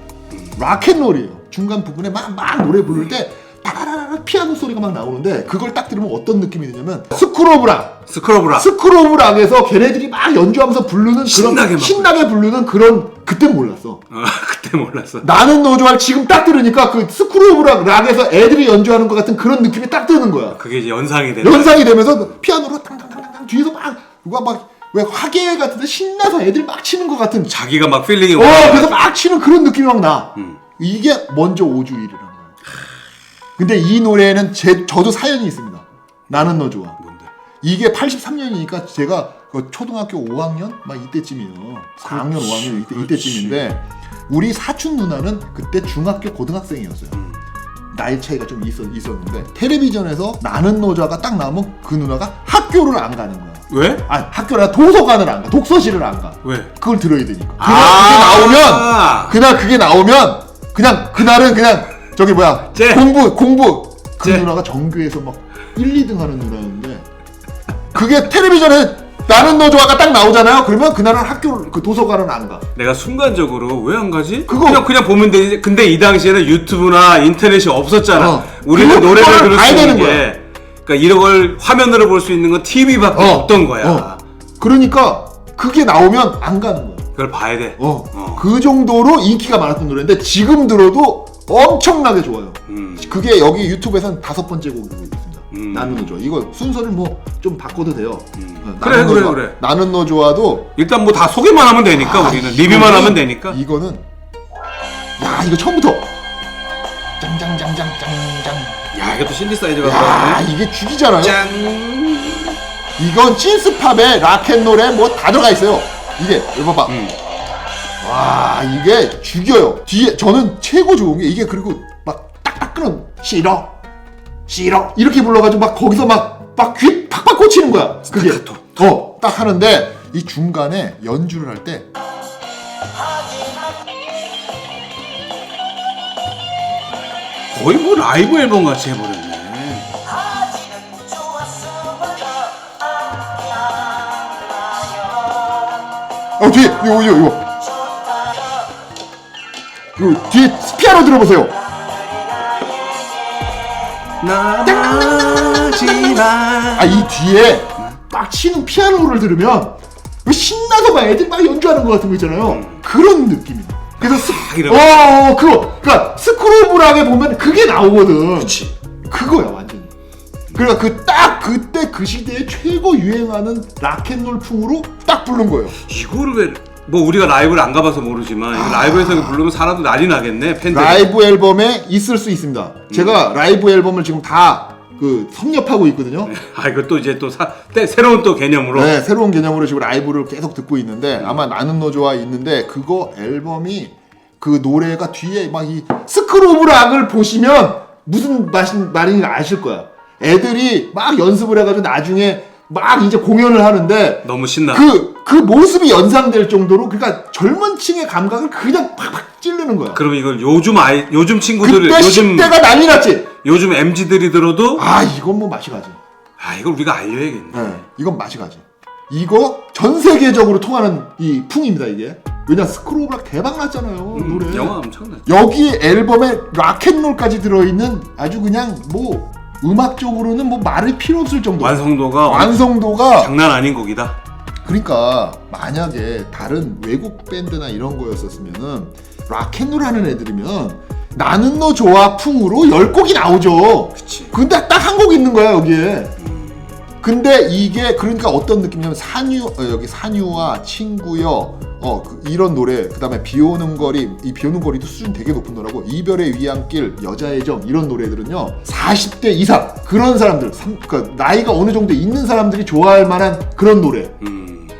락앤롤이에요. 중간 부분에 막 노래 부를 때 따라라라 피아노 소리가 막 나오는데 그걸 딱 들으면 어떤 느낌이 드냐면 스크로브락에서 걔네들이 막 연주하면서 부르는 신나게 부르는 그런. 그땐 몰랐어. 그때 몰랐어. 나는 너 좋아 지금 딱 들으니까 그 스크로브락에서 애들이 연주하는 것 같은 그런 느낌이 딱 드는 거야. 그게 이제 연상이 되면서 피아노로 땅땅땅땅 뒤에서 누가 왜 화계 같은데 신나서 애들 막 치는 것 같은. 자기가 막 필링이 그래서 막 치는 그런 느낌이 막 나. 이게 먼저 5주일이라는 거예요. 근데 이 노래에는 저도 사연이 있습니다. 나는 너 좋아. 뭔데? 이게 83년이니까 제가 그 초등학교 5학년 막 이때쯤이에요. 4학년 5학년 이때쯤인데 우리 사촌 누나는 그때 중학교 고등학생이었어요. 나이 차이가 좀 있었는데 텔레비전에서 나는 노자가 딱 나오면 그 누나가 학교를 안 가는 거야. 왜? 아니 학교라 도서관을 안 가. 독서실을 안 가. 왜? 그걸 들어야 되니까. 그날 그게 나오면 그냥 그날은 그냥 저기 뭐야 공부 그 누나가 전교에서 막 1, 2등 하는 누나였는데 그게 텔레비전에 나는 너 좋아가 딱 나오잖아요. 그러면 그날은 학교를 그 도서관은 안 가. 내가 순간적으로 왜 안 가지? 그냥 보면 되지. 근데 이 당시에는 유튜브나 인터넷이 없었잖아. 우리는 노래를 들을 수 있는 게 그러니까 이런 걸 화면으로 볼 수 있는 건 TV밖에 없던 거야. 그러니까 그게 나오면 안 가는 거야. 그걸 봐야 돼. 그 정도로 인기가 많았던 노래인데 지금 들어도 엄청나게 좋아요. 그게 여기 유튜브에서는 5번째 곡이고 있습니다. 나는 너 좋아. 이거 순서를 뭐 좀 바꿔도 돼요. 그래. 나는 너 좋아도 일단 뭐 다 소개만 하면 되니까 우리는 리뷰만 하면 되니까. 이거는 야 이거 처음부터 짱짱짱짱짱짱. 야 이것도 신디사이저가 야 들어가네. 이게 죽이잖아요. 짠. 이건 신스팝에 락앤롤에 뭐 다 들어가 있어요. 이게 이거 봐봐. 와 이게 죽여요. 뒤에 저는 최고 좋은 게 이게 그리고 막 딱딱 끊은 싫어 이렇게 불러가지고 막 거기서 막 귀 팍팍 꽂히는 거야. 그게 딱 하는데 이 중간에 연주를 할 때 거의 뭐 라이브 앨범 같이 해버렸네. 뒤에 이거 뒤에 피아노 들어보세요. 이 뒤에 막 치는 피아노를 들으면 신나서 막 애들 막 연주하는 것 같은 거 있잖아요. 그런 느낌이에요. 그래서 그러니까 스크로블하게 보면 그게 나오거든. 그치. 그거야 완전히. 그러니까 딱 그때 그 시대에 최고 유행하는 락앤롤 풍으로 딱 부른 거예요. 이거를 왜 뭐 우리가 라이브를 안 가봐서 모르지만 라이브에서 부르면 사람도 난리 나겠네. 팬들. 라이브 앨범에 있을 수 있습니다. 제가 라이브 앨범을 지금 다 섭렵하고 있거든요. 이것도 이제 또 새로운 또 개념으로. 네, 새로운 개념으로 지금 라이브를 계속 듣고 있는데 아마 나는 너 좋아 있는데 그거 앨범이 그 노래가 뒤에 막 이 스크로브락을 보시면 무슨 말인지 아실 거야. 애들이 막 연습을 해가지고 나중에 막 이제 공연을 하는데 너무 신나. 그 모습이 연상될 정도로 그러니까 젊은 층의 감각을 그냥 팍팍 찌르는 거야. 그럼 이걸 요즘 친구들이 그때 10대가 난리 났지. 요즘 MZ들이 들어도 이건 뭐 맛이 가지. 이걸 우리가 알려야겠네. 네, 이건 맛이 가지. 이거 전 세계적으로 통하는 이 풍입니다 이게. 왜냐 스크로브락 대박 났잖아요 노래. 영화 엄청났죠. 여기 앨범에 락앤롤까지 들어있는 아주 그냥 뭐 음악적으로는 뭐 말을 필요 없을 정도. 완성도가 장난 아닌 곡이다. 그러니까 만약에 다른 외국 밴드나 이런 거였었으면은 락앤롤 하는 애들이면 나는 너 좋아 풍으로 10곡이 나오죠. 그치. 근데 딱 한 곡 있는 거야 여기에. 근데 이게 그러니까 어떤 느낌이냐면 여기 산유와 친구여 이런 노래 그다음에 비 오는 거리 이 비 오는 거리도 수준 되게 높은 노래고 이별의 위안길 여자의 정 이런 노래들은요 40대 이상 그런 사람들 그러니까 나이가 어느 정도 있는 사람들이 좋아할 만한 그런 노래.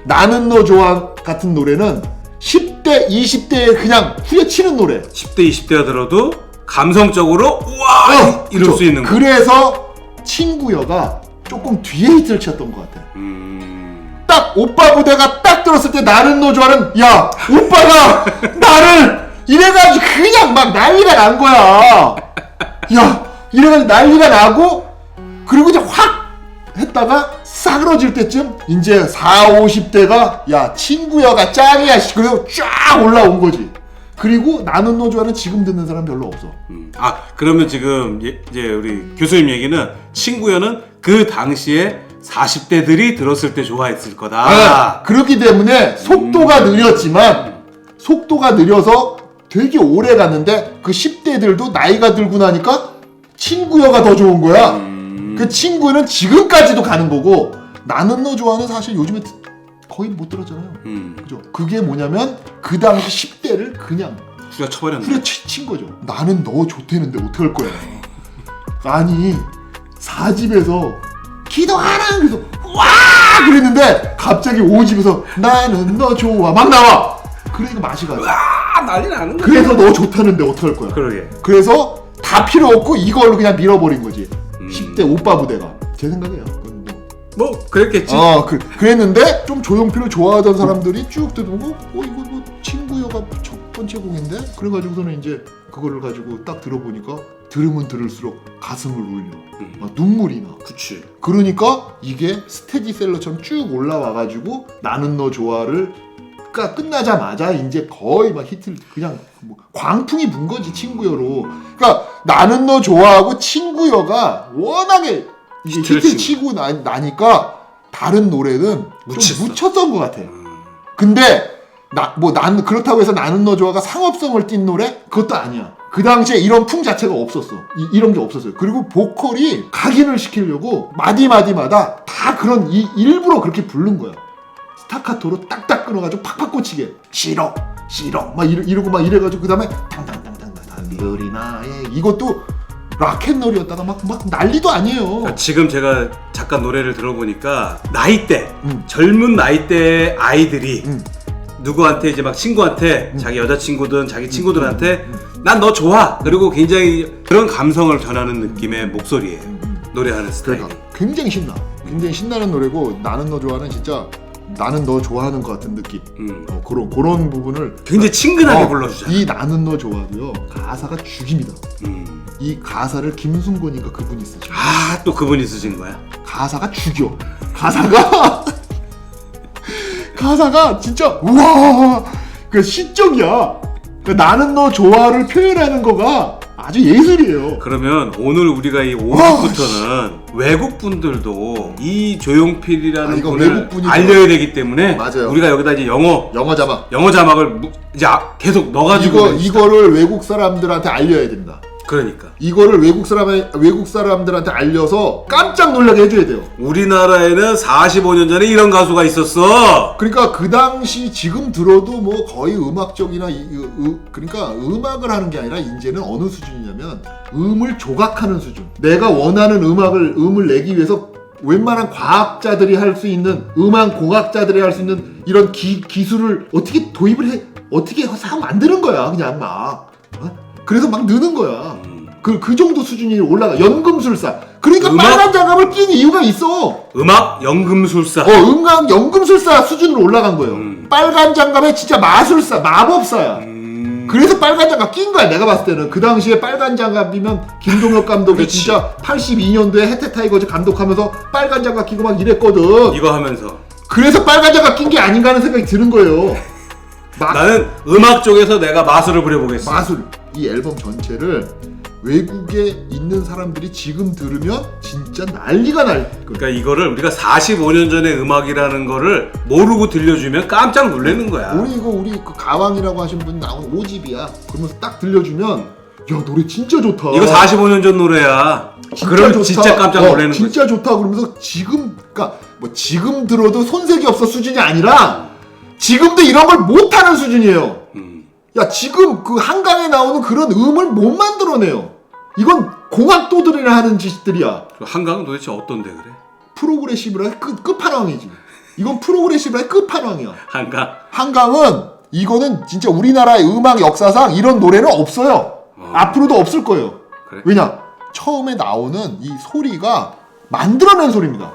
나는 너 좋아 같은 노래는 10대 20대에 그냥 후려치는 노래. 10대 20대가 들어도 감성적으로 우와 이럴 그쵸? 수 있는 거. 그래서 친구여가 조금 뒤에 히트를 쳤던 것 같아. 딱 오빠 부대가 딱 들었을 때 나는 너 좋아는 야 오빠가 나를 이래가지고 그냥 막 난리가 난 거야. 야 이래가지고 난리가 나고 그리고 이제 확 했다가 싸그러질 때쯤 이제 40, 50대가 야 친구여가 짱이야 그리고 쫙 올라온 거지. 그리고 나는 너 좋아는 지금 듣는 사람 별로 없어. 그러면 지금 이제 우리 교수님 얘기는 친구여는 그 당시에 40대들이 들었을 때 좋아했을 거다. 그렇기 때문에 속도가 느려서 되게 오래 갔는데 그 10대들도 나이가 들고 나니까 친구여가 더 좋은 거야. 그 친구는 지금까지도 가는 거고 나는 너 좋아는 사실 요즘에 거의 못 들었잖아요. 그죠? 그게 뭐냐면 그 당시 10대를 그냥 후려친 거죠. 나는 너 좋대는데 어떡할 거야. 아니 4집에서 기도하라 그래서 와 그랬는데 갑자기 5집에서 나는 너 좋아 막 나와. 그러니까 맛이 가지. 와 난리 나는 거야. 그래서 너 좋다는데 어떡할 거야. 그러게. 그래서 다 필요 없고 이걸로 그냥 밀어버린 거지. 10대 오빠 부대가. 제 생각이에요. 뭐 그랬겠지. 그랬는데 좀 조용필을 좋아하던 사람들이 쭉 들어보고 이거 뭐 친구여가 첫 번째 곡인데 그래가지고서는 이제 그거를 가지고 딱 들어보니까 들으면 들을수록 가슴을 울려. 막 눈물이 나. 그치. 그러니까 이게 스테디셀러처럼 쭉 올라와가지고 나는 너 좋아를 끝나자마자 이제 거의 막 히트를 그냥 뭐 광풍이 분 거지 친구여로. 그러니까 나는 너 좋아하고 친구여가 워낙에 이게 히트를 치고 나니까 다른 노래는 좀 묻혔던 것 같아. 근데 난 그렇다고 해서 나는 너 좋아가 상업성을 띈 노래? 그것도 아니야. 그 당시에 이런 풍 자체가 없었어. 이런 게 없었어요. 그리고 보컬이 각인을 시키려고 마디마디마다 다 그런 일부러 그렇게 부른 거야. 스타카토로 딱딱 끊어가지고 팍팍 꽂히게 싫어 막 이러고 막 이래가지고 그 다음에 탕탕탕탕탕 단별이 나의 이것도 락앤롤이었다가 막 난리도 아니에요. 그러니까 지금 제가 잠깐 노래를 들어보니까 나이대 젊은 나이대 아이들이 누구한테 이제 막 친구한테 자기 여자친구든 자기 친구들한테 난 너 좋아 그리고 굉장히 그런 감성을 전하는 느낌의 목소리예요. 노래하는 스타일이. 그러니까 굉장히 신나는 노래고 나는 너 좋아는 진짜 나는 너 좋아하는 것 같은 느낌. 그런 부분을 굉장히 친근하게 불러주잖아. 이 나는 너 좋아도요 가사가 죽입니다. 이 가사를 김순곤이가 그분이 쓰죠. 또 그분이 쓰신 거야? 가사가 죽여. 가사가 진짜 우와 그 시적이야. 그 나는 너 좋아를 표현하는 거가 아주 예술이에요. 그러면 오늘 우리가 이 5집부터는 외국 분들도 이 조용필이라는 분을 알려야 되기 때문에 맞아요. 우리가 여기다 이제 영어 자막을 이제 계속 넣어가지고 이거를 외국 사람들한테 알려야 된다. 그러니까 이거를 외국 사람들한테 알려서 깜짝 놀라게 해줘야 돼요. 우리나라에는 45년 전에 이런 가수가 있었어. 그러니까 그 당시 지금 들어도 뭐 거의 음악적이나 그러니까 음악을 하는 게 아니라 이제는 어느 수준이냐면 음을 조각하는 수준. 내가 원하는 음을 내기 위해서 웬만한 과학자들이 할 수 있는 음악 공학자들이 할 수 있는 이런 기술을 어떻게 도입을 해 어떻게 만드는 거야 그냥 막. 그래서 막 느는 거야. 그 정도 수준이 올라가. 연금술사. 그러니까 빨간 장갑을 낀 이유가 있어. 음악 연금술사. 음악 연금술사 수준으로 올라간 거예요. 빨간 장갑에 진짜 마술사, 마법사야. 그래서 빨간 장갑 낀 거야. 내가 봤을 때는 그 당시에 빨간 장갑이면 김동혁 감독이 진짜 82년도에 혜태 타이거즈 감독하면서 빨간 장갑 끼고 막 이랬거든. 이거 하면서. 그래서 빨간 장갑 낀 게 아닌가 하는 생각이 드는 거예요. 나는 음악 쪽에서 내가 마술을 부려보겠어. 마술. 이 앨범 전체를 외국에 있는 사람들이 지금 들으면 진짜 난리가 날 거예요. 그러니까 이거를 우리가 45년 전의 음악이라는 거를 모르고 들려주면 깜짝 놀라는 거야. 우리 그 가왕이라고 하신 분 나온 5집이야. 그러면서 딱 들려주면 야 노래 진짜 좋다. 이거 45년 전 노래야. 그럼 좋다. 진짜 깜짝 놀라는 거야. 진짜 좋다. 그러면서 그러니까 뭐 지금 들어도 손색이 없어 수준이 아니라 지금도 이런 걸 못하는 수준이에요. 야 지금 그 한강에 나오는 그런 음을 못 만들어내요. 이건 공학도들이나 하는 짓들이야. 한강은 도대체 어떤데 그래? 프로그레시브라의 끝판왕이지. 이건 프로그레시브라의 끝판왕이야. 한강은 이거는 진짜 우리나라의 음악 역사상 이런 노래는 없어요. 앞으로도 없을 거예요. 그래? 왜냐? 처음에 나오는 이 소리가 만들어낸 소리입니다.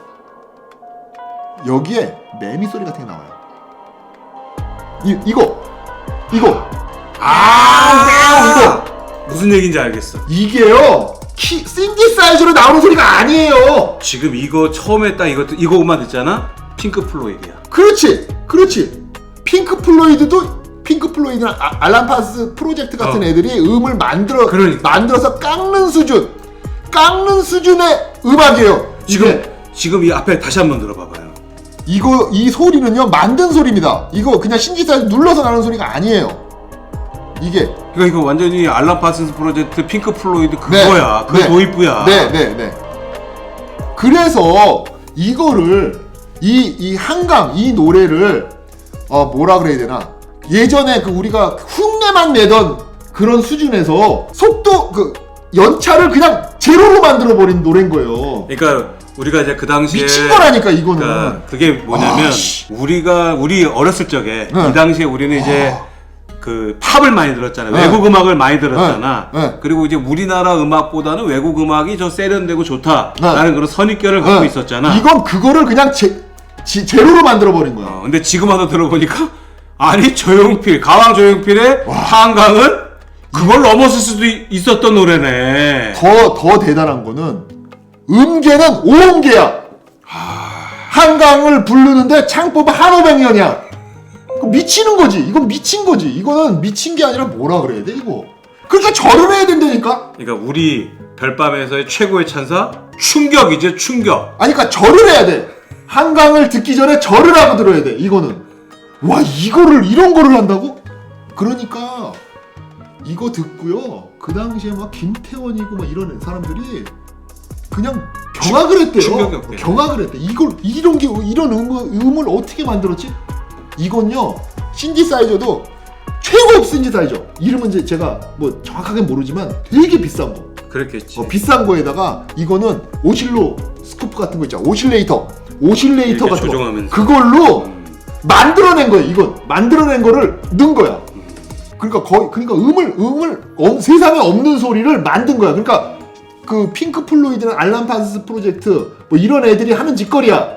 여기에 매미 소리 같은 게 나와요. 이거 이거 무슨 얘기인지 알겠어. 이게요 신디사이저로 나오는 소리가 아니에요. 지금 이거 처음에 딱 이거만 듣잖아. 핑크 플로이드야. 그렇지. 핑크 플로이드나 알란 파스 프로젝트 같은 애들이 음을 만들어서 깎는 수준의 음악이에요. 지금 이 앞에 다시 한번 들어봐봐요. 이 소리는요 만든 소리입니다. 이거 그냥 신기사이저 눌러서 나는 소리가 아니에요. 그러니까 이거 완전히 알란 파슨스 프로젝트 핑크 플로이드 그거야. 그 도입부야. 네. 그래서 이거를 이 한강 이 노래를 뭐라 그래야 되나? 예전에 우리가 흉내만 내던 그런 수준에서 속도 연차를 그냥 제로로 만들어버린 노래인 거예요. 그러니까 우리가 이제 그 당시에 미친 거라니까 이거는. 그러니까 그게 뭐냐면 우리 어렸을 적에 네. 이 당시에 우리는 이제 그 팝을 많이 들었잖아요. 네. 외국 음악을 많이 들었잖아. 네. 그리고 이제 우리나라 음악보다는 외국 음악이 더 세련되고 좋다라는 그런 선입견을 갖고 있었잖아. 이건 그거를 그냥 제로로 만들어버린 거야. 근데 지금 와서 들어보니까 아니 조용필, 가왕 조용필의 한강은 그걸 넘어설 수도 있었던 노래네. 더 대단한 거는 음계는 5음계야. 한강을 부르는데 창법은 한오백년이야. 미치는 거지. 이건 미친 거지. 이거는 미친 게 아니라 뭐라 그래야 돼 이거. 그러니까 절을 해야 된다니까. 그러니까 우리 별밤에서의 최고의 찬사 충격이지 충격. 아니 그러니까 절을 해야 돼. 한강을 듣기 전에 절을 하고 들어야 돼. 이거는. 와 이거를 이런 거를 한다고? 그러니까 이거 듣고요. 그 당시에 막 김태원이고 막 이런 사람들이 그냥 경악을 했대요. 경악을 했대. 이걸 이런 음을 어떻게 만들었지? 이건요 신디사이저도 최고 신디사이저. 이름은 이제 제가 뭐 정확하게 모르지만 되게 비싼 거. 그렇겠지. 비싼 거에다가 이거는 오실로 스코프 같은 거 있잖아. 오실레이터 같은 거. 그걸로 만들어낸 거예요. 이건 만들어낸 거를 넣은 거야. 그러니까 음을 세상에 없는 소리를 만든 거야. 그러니까 그 핑크 플로이드나 알람 파스 프로젝트 뭐 이런 애들이 하는 짓거리야.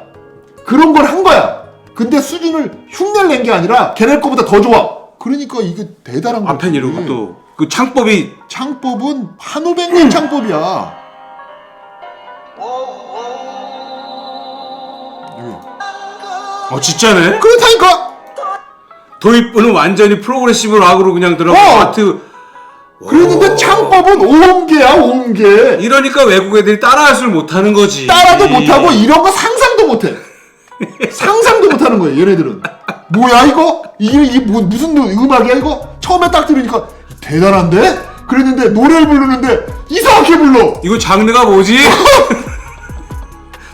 그런 걸 한 거야. 근데 수준을 흉내를 낸 게 아니라 걔네 거보다 더 좋아. 그러니까 이게 대단한 거야. 앞에 이러고 또 그 창법은 한오백년 창법이야. 진짜네? 그렇다니까. 도입부는 완전히 프로그레시브 락으로 그냥 들어가. 아트. 그랬는데 창법은 5음계야 5음계. 이러니까 외국 애들이 따라할 줄 못하는 거지. 따라도 못하고 이런 거 상상도 못해. 상상도 못하는 거예요 얘네들은. 뭐야 이거? 이게 무슨 음악이야 이거? 처음에 딱 들으니까 대단한데? 그랬는데 노래를 부르는데 이상하게 불러. 이거 장르가 뭐지?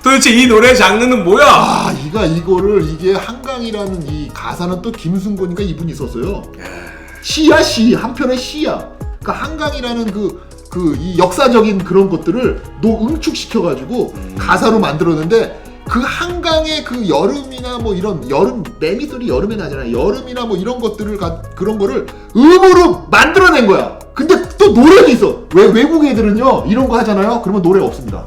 도대체 이 노래의 장르는 뭐야? 이게 한강이라는 이 가사는 또 김순곤이가 이분이 있었어요. 시 한편의 시야. 그러니까 한강이라는 이 역사적인 그런 것들을 응축시켜가지고 가사로 만들었는데 그 한강의 그 여름이나 뭐 이런 매미소리 여름에 나잖아요. 여름이나 뭐 이런 것들을 그런 거를 음으로 만들어낸 거야. 근데 또 노래도 있어. 왜 외국 애들은요 이런 거 하잖아요. 그러면 노래가 없습니다.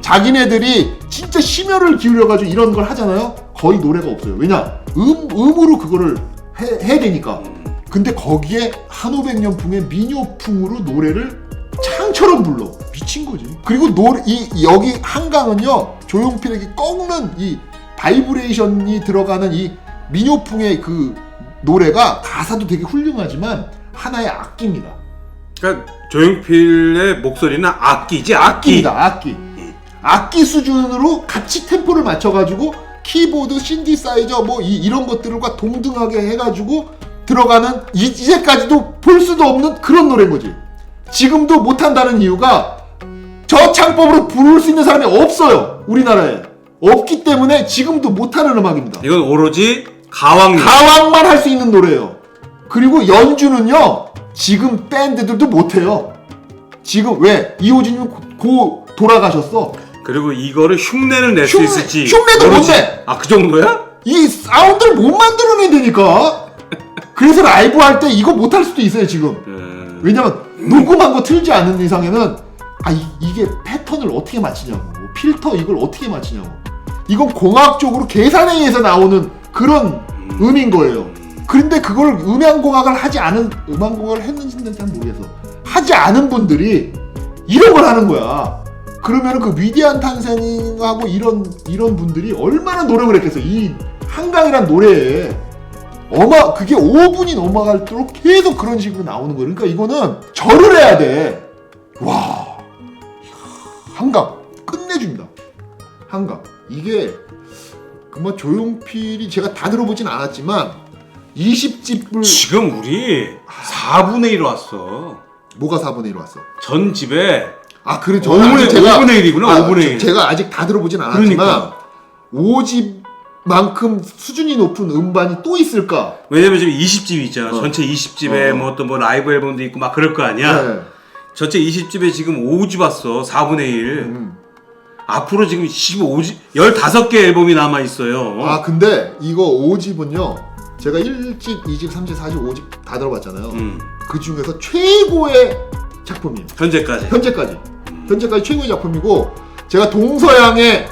자기네들이 진짜 심혈을 기울여가지고 이런 걸 하잖아요. 거의 노래가 없어요. 왜냐? 음으로 그거를 해야 되니까. 근데 거기에 한오백년풍의 민요풍으로 노래를 창처럼 불러. 미친 거지. 그리고 여기 한강은요 조용필에게 꺾는 이 바이브레이션이 들어가는 이 민요풍의 그 노래가 가사도 되게 훌륭하지만 하나의 악기입니다. 그러니까 조용필의 목소리는 악기지. 악기입니다. 악기 수준으로 같이 템포를 맞춰가지고 키보드, 신디사이저 뭐 이런 것들과 동등하게 해가지고 들어가는 이제까지도 볼 수도 없는 그런 노래인 거지. 지금도 못한다는 이유가 저 창법으로 부를 수 있는 사람이 없어요. 우리나라에. 없기 때문에 지금도 못하는 음악입니다. 이건 오로지 가왕만 할 수 있는 노래예요. 그리고 연주는요 지금 밴드들도 못해요. 지금 왜? 이호진님 돌아가셨어. 그리고 이거를 흉내를 낼 수 있을지. 흉내도 못 내. 그 정도야? 이 사운드를 못 만들어낸다니까. 그래서 라이브 할 때 이거 못 할 수도 있어요 지금. 왜냐면 녹음한 거 틀지 않는 이상에는 이게 패턴을 어떻게 맞추냐고, 필터 이걸 어떻게 맞추냐고. 이건 공학적으로 계산에 의해서 나오는 그런 음인 거예요. 그런데 그걸 음향공학을 했는지는 잘 모르겠어. 하지 않은 분들이 이런 걸 하는 거야. 그러면 그 위대한 탄생하고 이런 분들이 얼마나 노력을 했겠어. 이 한강이란 노래에 그게 5분이 넘어갈수록 계속 그런 식으로 나오는 거예요. 그러니까 이거는 절을 해야 돼. 와, 한강 끝내줍니다. 한강 이게 그뭐 조용필이 제가 다 들어보진 않았지만 20집을 지금 우리 4분의 1 왔어. 뭐가 4분의 1 왔어? 전 집에 그래 5분의 1이구나. 5분의 1. 제가 아직 다 들어보진 않았지만 그러니까. 5집만큼 수준이 높은 음반이 또 있을까? 왜냐면 지금 20집이 있잖아. 전체 20집에 뭐 또 뭐 라이브 앨범도 있고 막 그럴 거 아니야. 네. 전체 20집에 지금 5집 왔어. 4분의 1. 앞으로 지금 15집 15개 앨범이 남아 있어요. 아 근데 이거 5집은요. 제가 1집, 2집, 3집, 4집, 5집 다 들어봤잖아요. 그 중에서 최고의 작품이에요. 현재까지 최고의 작품이고 제가 동서양의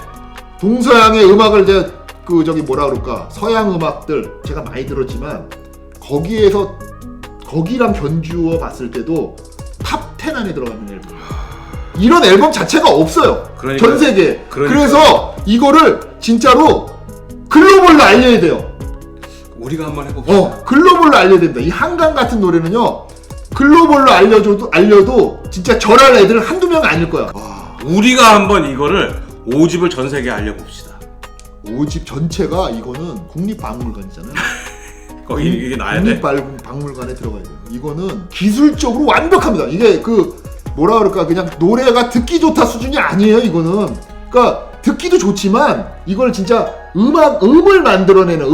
음악을 제가 그 저기 뭐라 그럴까 서양 음악들 제가 많이 들었지만 거기랑 견주어 봤을 때도 탑 10 안에 들어가는 앨범. 이런 앨범 자체가 없어요. 전 세계에. 그래서 이거를 진짜로 글로벌로 알려야 돼요. 우리가 한번 해봅시다. 글로벌로 알려야 됩니다. 이 한강 같은 노래는요. 글로벌로 알려도 진짜 절할 애들은 한두 명 아닐 거야. 우리가 한번 이거를 5집을 전 세계에 알려봅시다. 5집 전체가 이거는 국립박물관이잖아요. 거기 이게 나야 돼? 국립박물관에 들어가야 돼요. 이거는 기술적으로 완벽합니다. 이게 그 뭐라 그럴까 그냥 노래가 듣기 좋다 수준이 아니에요. 이거는 그러니까 듣기도 좋지만 이걸 진짜 음을 만들어내는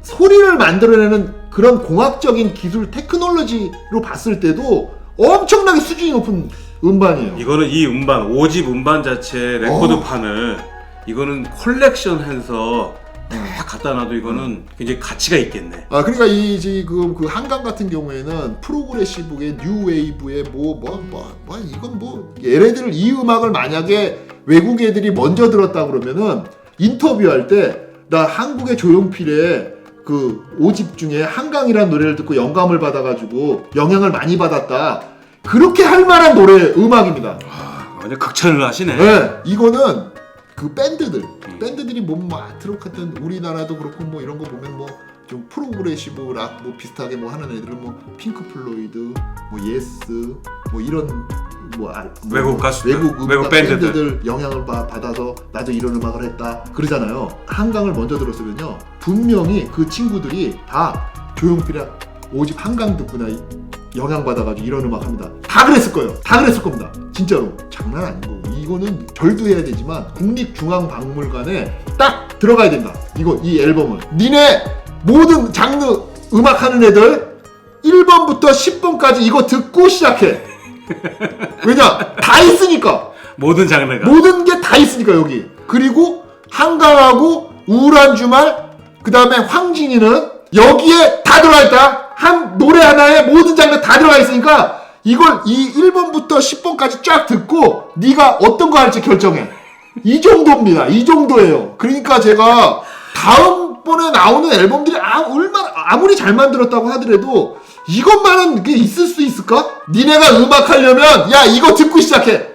소리를 만들어내는 그런 공학적인 기술 테크놀로지로 봤을 때도 엄청나게 수준이 높은 음반이에요. 이거는 이 음반 5집 음반 자체 레코드판을 이거는 컬렉션해서 다 갖다 놔도 이거는 굉장히 가치가 있겠네. 그러니까 이 지금 그 한강 같은 경우에는 프로그레시브의 뉴웨이브의 이건 얘네들 이 음악을 만약에 외국 애들이 먼저 들었다 그러면은 인터뷰할 때 나 한국의 조용필의 그 5집 중에 한강이라는 노래를 듣고 영감을 받아가지고 영향을 많이 받았다. 그렇게 할 만한 음악입니다. 완전 극찬을 하시네. 네, 이거는 그 밴드들이 뭐 아트록했던 우리나라도 그렇고 뭐 이런 거 보면 뭐 좀 프로그레시브 락 뭐 비슷하게 뭐 하는 애들은 뭐 핑크 플로이드, 뭐 예스, 뭐 이런 외국 가수, 외국 밴드들 영향을 받아서 나도 이런 음악을 했다 그러잖아요. 한강을 먼저 들었으면요 분명히 그 친구들이 다 조용필의 5집 한강 듣구나 영향 받아가지고 이런 음악 합니다. 다 그랬을 거예요. 다 그랬을 겁니다. 진짜로 장난 아닌 거고 이거는 절도 해야 되지만 국립중앙박물관에 딱 들어가야 된다. 이 앨범은 니네 모든 장르 음악 하는 애들 1번부터 10번까지 이거 듣고 시작해. 왜냐? 다 있으니까. 모든 장르가. 모든 게 다 있으니까 여기. 그리고 한강하고 우울한 주말 그 다음에 황진이는 여기에 다 들어가 있다. 한 노래 하나에 모든 장르 다 들어가 있으니까 이걸 이 1번부터 10번까지 쫙 듣고 네가 어떤 거 할지 결정해. 이 정도입니다. 이 정도예요. 그러니까 제가 다음번에 나오는 앨범들이 아무리 잘 만들었다고 하더라도 이것만한 게 있을 수 있을까? 니네가 음악 하려면 야 이거 듣고 시작해.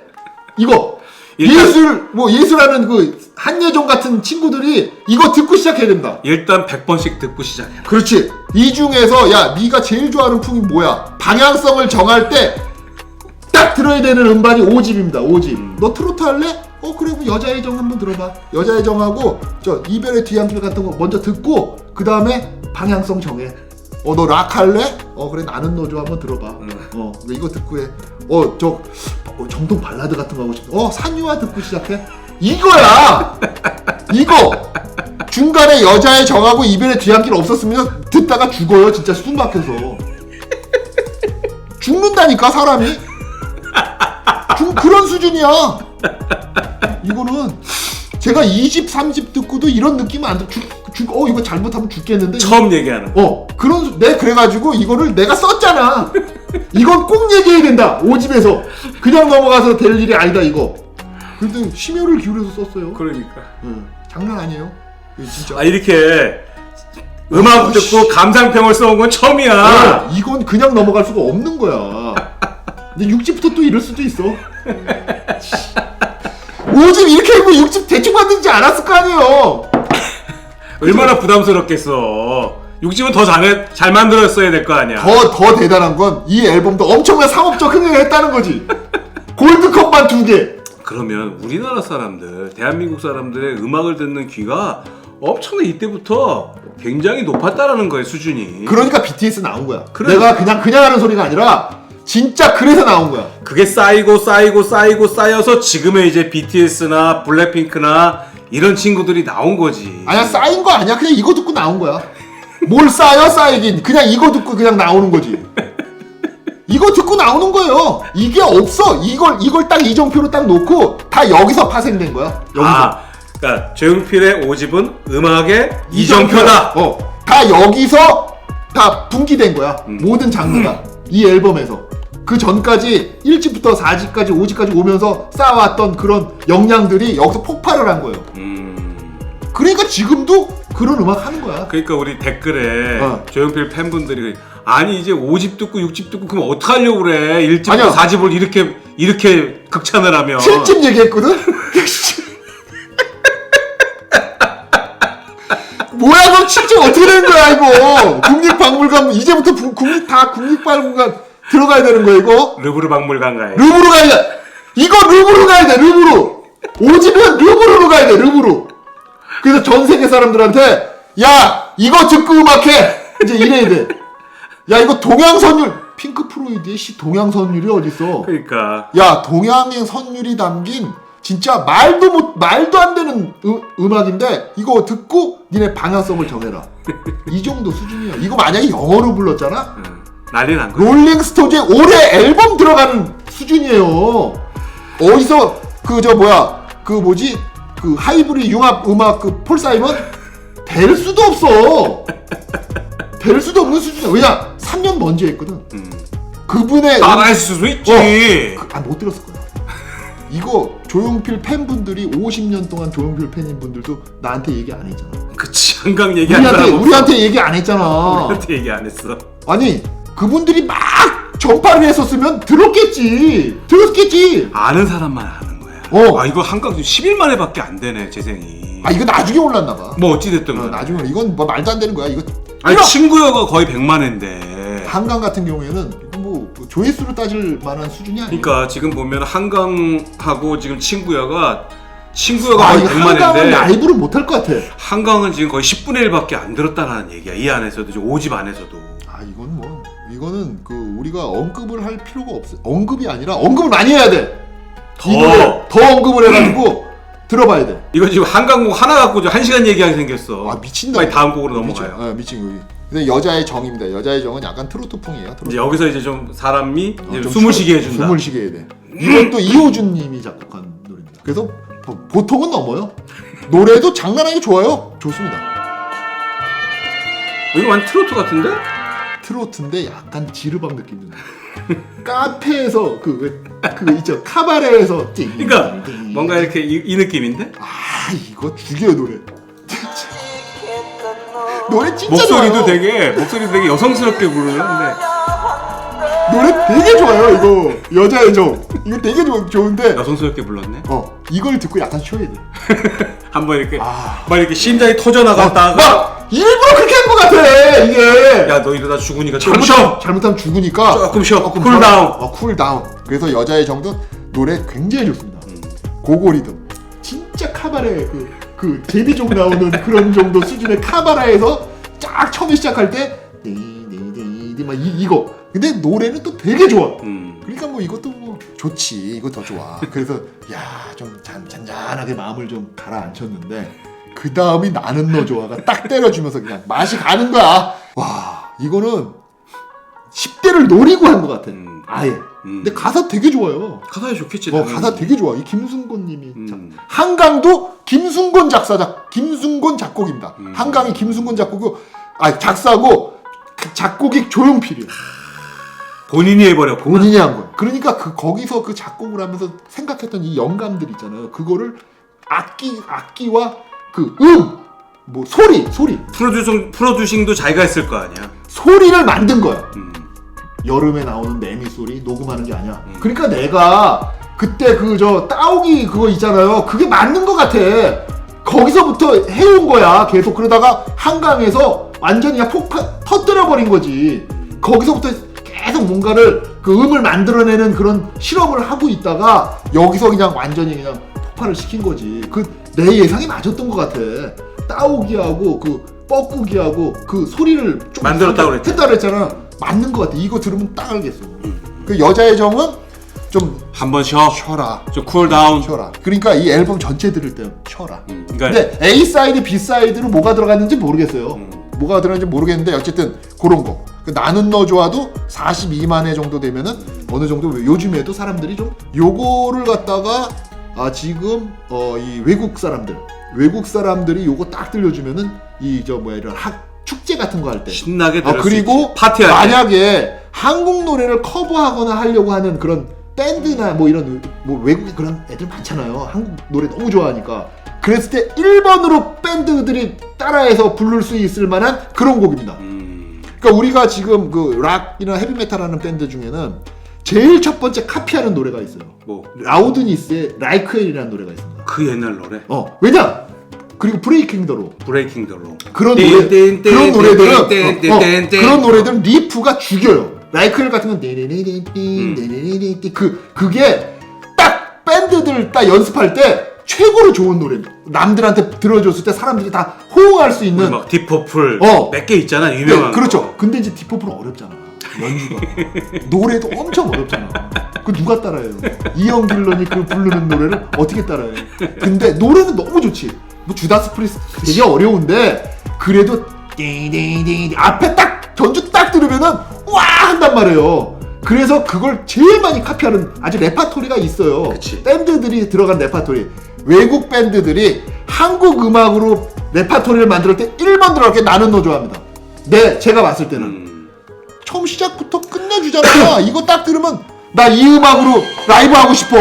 이거 예술하는 그 한예종 같은 친구들이 이거 듣고 시작해야 된다. 일단 100번씩 듣고 시작해. 그렇지. 이 중에서 야 네가 제일 좋아하는 풍이 뭐야? 방향성을 정할 때 딱 들어야 되는 음반이 5집입니다. 5집. 너 트로트 할래? 그래 뭐 여자의 정 한번 들어봐. 여자의 정하고 저 이별의 뒤안길 같은 거 먼저 듣고 그 다음에 방향성 정해. 너 락 할래? 그래 나는 너죠 한번 들어봐. 이거 듣고 해. 정통 발라드 같은 거 하고 싶어. 산유화 듣고 시작해. 이거야. 이거 중간에 여자의 정하고 이별의 뒤안길 없었으면 듣다가 죽어요. 진짜 숨 막혀서 죽는다니까 사람이. 그런 수준이야. 이거는 제가 2집, 3집 듣고도 이런 느낌은 안 들어. 이거 잘못하면 죽겠는데. 처음 얘기하는. 그래가지고 이거를 내가 썼잖아. 이건 꼭 얘기해야 된다. 5집에서. 그냥 넘어가서 될 일이 아니다, 이거. 근데 심혈을 기울여서 썼어요. 그러니까. 장난 아니에요. 진짜. 이렇게 음악 듣고 감상평을 써온 건 처음이야. 이건 그냥 넘어갈 수가 없는 거야. 근데 6집부터 또 이럴 수도 있어. 5집 이렇게 하고 6집 대충 만들지 않았을 거 아니에요. 얼마나 부담스럽겠어. 6집은 더 잘 만들었어야 될 거 아니야. 더 대단한 건 이 앨범도 엄청난 상업적 흥행을 했다는 거지. 골드컵만 2개. 그러면 우리나라 사람들, 대한민국 사람들의 음악을 듣는 귀가 엄청나게 이때부터 굉장히 높았다라는 거예요, 수준이. 그러니까 BTS 나온 거야. 내가 그냥 하는 소리가 아니라 진짜 그래서 나온 거야. 그게 쌓여서 지금의 이제 BTS나 블랙핑크나 이런 친구들이 나온 거지. 아니야, 쌓인 거 아니야. 그냥 이거 듣고 나온 거야. 뭘 쌓이긴. 그냥 이거 듣고 그냥 나오는 거지. 이거 듣고 나오는 거예요. 이게 없어. 이걸 딱 이정표로 딱 놓고 다 여기서 파생된 거야. 여기서. 그러니까 조용필의 5집은 음악의 이정표다. 다 여기서 다 분기된 거야. 모든 장르가 이 앨범에서 그 전까지 1집부터 4집까지 5집까지 오면서 쌓아왔던 그런 역량들이 여기서 폭발을 한 거예요. 그러니까 지금도 그런 음악 하는 거야. 그러니까 우리 댓글에 조용필 팬분들이 아니 이제 5집 듣고 6집 듣고 그럼 어떡하려고 그래. 1집부터 4집을 이렇게 극찬을 하면 7집 얘기했거든? 뭐야 그럼 7집 어떻게 되는 거야 이거. 국립박물관 이제부터 국립박물관 들어가야 되는 거야 이거. 르브르 박물관 가야 돼. 르브르 가야 돼. 이거 르브르 가야 돼. 르브르. 5집은 르브르로 가야 돼. 르브르. 그래서 전 세계 사람들한테 야 이거 듣고 음악해 이제 이래야 돼. 야 이거 동양선율 핑크 플로이드의 동양선율이 어딨어. 그러니까 야 동양의 선율이 담긴 진짜 말도 안 되는 음악인데 이거 듣고 니네 방향성을 정해라. 이 정도 수준이야. 이거 만약에 영어로 불렀잖아 난리 난 거야. 롤링스톤즈의 올해 앨범 들어가는 수준이에요. 어디서 그 하이브리 융합 음악 그 폴 사이먼 될 수도 없어. 될 수도 없는 수준이야. 왜냐 3년 먼저 했거든. 그분의 따라할 수도 있지. 못 들었을 거야. 이거 조용필 팬분들이 50년 동안 조용필 팬인 분들도 나한테 얘기 안 했잖아. 그치 한강 얘기하는 사람 우리한테 얘기 안 했잖아. 우리한테 얘기 안 했어. 아니 그분들이 막 전파를 했었으면 들었겠지. 아는 사람만 아는 거야. 이거 한강 10일 만에밖에 안 되네 재생이. 이거 나중에 올랐나 봐. 뭐 어찌됐든 나중에 이건 뭐 말도 안 되는 거야. 이거 아니 친구여가 거의 100만 회인데 한강 같은 경우에는 뭐 조회수로 따질 만한 수준이 아니야. 그러니까 지금 보면 한강하고 지금 친구여가 거의 100만 한강은 회인데 라이브를 못할 것 같아. 한강은 지금 거의 10분의 1밖에 안 들었다는 얘기야. 이 안에서도 지금 5집 안에서도. 이거는 그 우리가 언급을 할 필요가 없어. 언급이 아니라 언급을 많이 해야 돼. 더 언급을 해가지고 들어봐야 돼. 이거 지금 한강곡 하나 갖고 1시간 얘기하게 생겼어. 미친다. 빨리 다음 곡으로 넘어가요. 미친 곡이. 근데 여자의 정입니다. 여자의 정은 약간 트로트풍이에요. 이제 여기서 이제 좀 사람이 이제 숨을 쉬게 해준다. 숨을 쉬게 해야 돼. 이것도 이호준님이 작곡한 노래입니다. 그래서 보통은 넘어요. 노래도 장난하게 좋아요. 좋습니다. 이거 완전 트로트 같은데? 트로트인데 약간 지르박 느낌 드는 카페에서 그 있죠 카바레에서 그러니까 뭔가 이렇게 이 느낌인데? 이거 죽여요 노래 진짜 목소리도 좋아요. 되게 여성스럽게 부르는데 노래 되게 좋아요. 이거 여자의 정 이거 되게 좋은데 여성스럽게 불렀네. 이걸 듣고 약간 쉬어야 돼. 한번 이렇게 막 이렇게 심장이 터져 나갔다가 막 일부러 그렇게 한 것 같아 이게. 야 너 이러다 죽으니까 잘못하면 죽으니까 조금 쉬어. 쿨다운. 쿨다운. 그래서 여자의 정도 노래 굉장히 좋습니다. 고고 리듬 진짜 카바레 그 데뷔곡 나오는 그런 정도 수준의 카바레에서 쫙 처음에 시작할 때 막 이거 근데 노래는 또 되게 좋아. 그러니까 뭐 이것도 뭐 좋지. 이거 더 좋아. 그래서 좀 잔잔하게 마음을 좀 가라앉혔는데 그 다음이 나는 너 좋아가 딱 때려주면서 그냥 맛이 가는 거야. 와 이거는 10대를 노리고 한 것 같아. 아예. 근데 가사 되게 좋아요. 가사 좋겠지. 가사 되게 좋아. 이 김순곤님이 한강도 김순곤 작곡입니다. 한강이 김순곤 작곡이고 작사고 작곡이 조용필이야. 본인이 해버려. 본인이 한 거야. 그러니까 거기서 그 작곡을 하면서 생각했던 이 영감들 있잖아요. 그거를 악기와 뭐 소리 프로듀싱도 자기가 했을 거 아니야. 소리를 만든 거야. 여름에 나오는 매미 소리 녹음하는 게 아니야. 그러니까 내가 그때 따오기 그거 있잖아요. 그게 맞는 것 같아. 거기서부터 해온 거야. 계속 그러다가 한강에서 완전히 그냥 터뜨려버린 거지. 거기서부터 계속 뭔가를 음을 만들어내는 그런 실험을 하고 있다가 여기서 그냥 완전히 그냥 폭발을 시킨 거지. 내 예상이 맞았던 것 같아. 따오기하고 뻐꾸기하고 소리를 좀 만들었다고 그랬지. 했다 그랬잖아. 맞는 것 같아. 이거 들으면 딱 알겠어. 그 여자의 정은 좀 한번 쉬어라. 좀 쿨다운. 쉬어라. 그러니까 이 앨범 전체 들을 때 쉬어라. 그러니까 근데 A 사이드, B 사이드로 뭐가 들어갔는지 모르겠어요. 뭐가 들어갔는지 모르겠는데 어쨌든 그런 거. 그 나는 너 좋아도 42만 회 정도 되면은 어느 정도 요즘에도 사람들이 좀 요거를 갖다가 지금 이 외국 사람들이 요거 딱 들려주면은 이 이런 축제 같은 거 할 때 신나게 들을 그리고 파티할 만약에 때. 한국 노래를 커버하거나 하려고 하는 그런 밴드나 뭐 이런 뭐 외국에 그런 애들 많잖아요. 한국 노래 너무 좋아하니까. 그랬을 때 1번으로 밴드들이 따라해서 부를 수 있을 만한 그런 곡입니다. 그러니까 우리가 지금 그 락이나 헤비메탈 하는 밴드 중에는 제일 첫 번째 카피하는 노래가 있어요. 뭐? 라우드니스의 Like Hell이라는 노래가 있습니다. 그 옛날 노래? 왜냐? 그리고 브레이킹 더 로. 그런 노래들은 리프가 죽여요. Like Hell 같은 건 그게 딱 밴드들 딱 연습할 때 최고로 좋은 노래. 남들한테 들어줬을 때 사람들이 다 호응할 수 있는 막 디퍼플 몇 개 있잖아 유명한. 네, 그렇죠. 근데 이제 디퍼플은 어렵잖아. 연주가 노래도 엄청 어렵잖아. 그 누가 따라해요? 이영 딜런이 그 부르는 노래를 어떻게 따라해요? 근데 노래는 너무 좋지. 뭐 주다스 프리스트 되게 어려운데 그래도 앞에 딱 전주 딱 들으면은 와 한단 말이에요. 그래서 그걸 제일 많이 카피하는 아주 레파토리가 있어요. 그치. 밴드들이 들어간 레파토리. 외국 밴드들이 한국 음악으로 레파토리를 만들 때 1번 들어갈 게 나는 너 좋아합니다. 제가 봤을 때는 처음 시작부터 끝내주잖아. 이거 딱 들으면 나 이 음악으로 라이브 하고 싶어.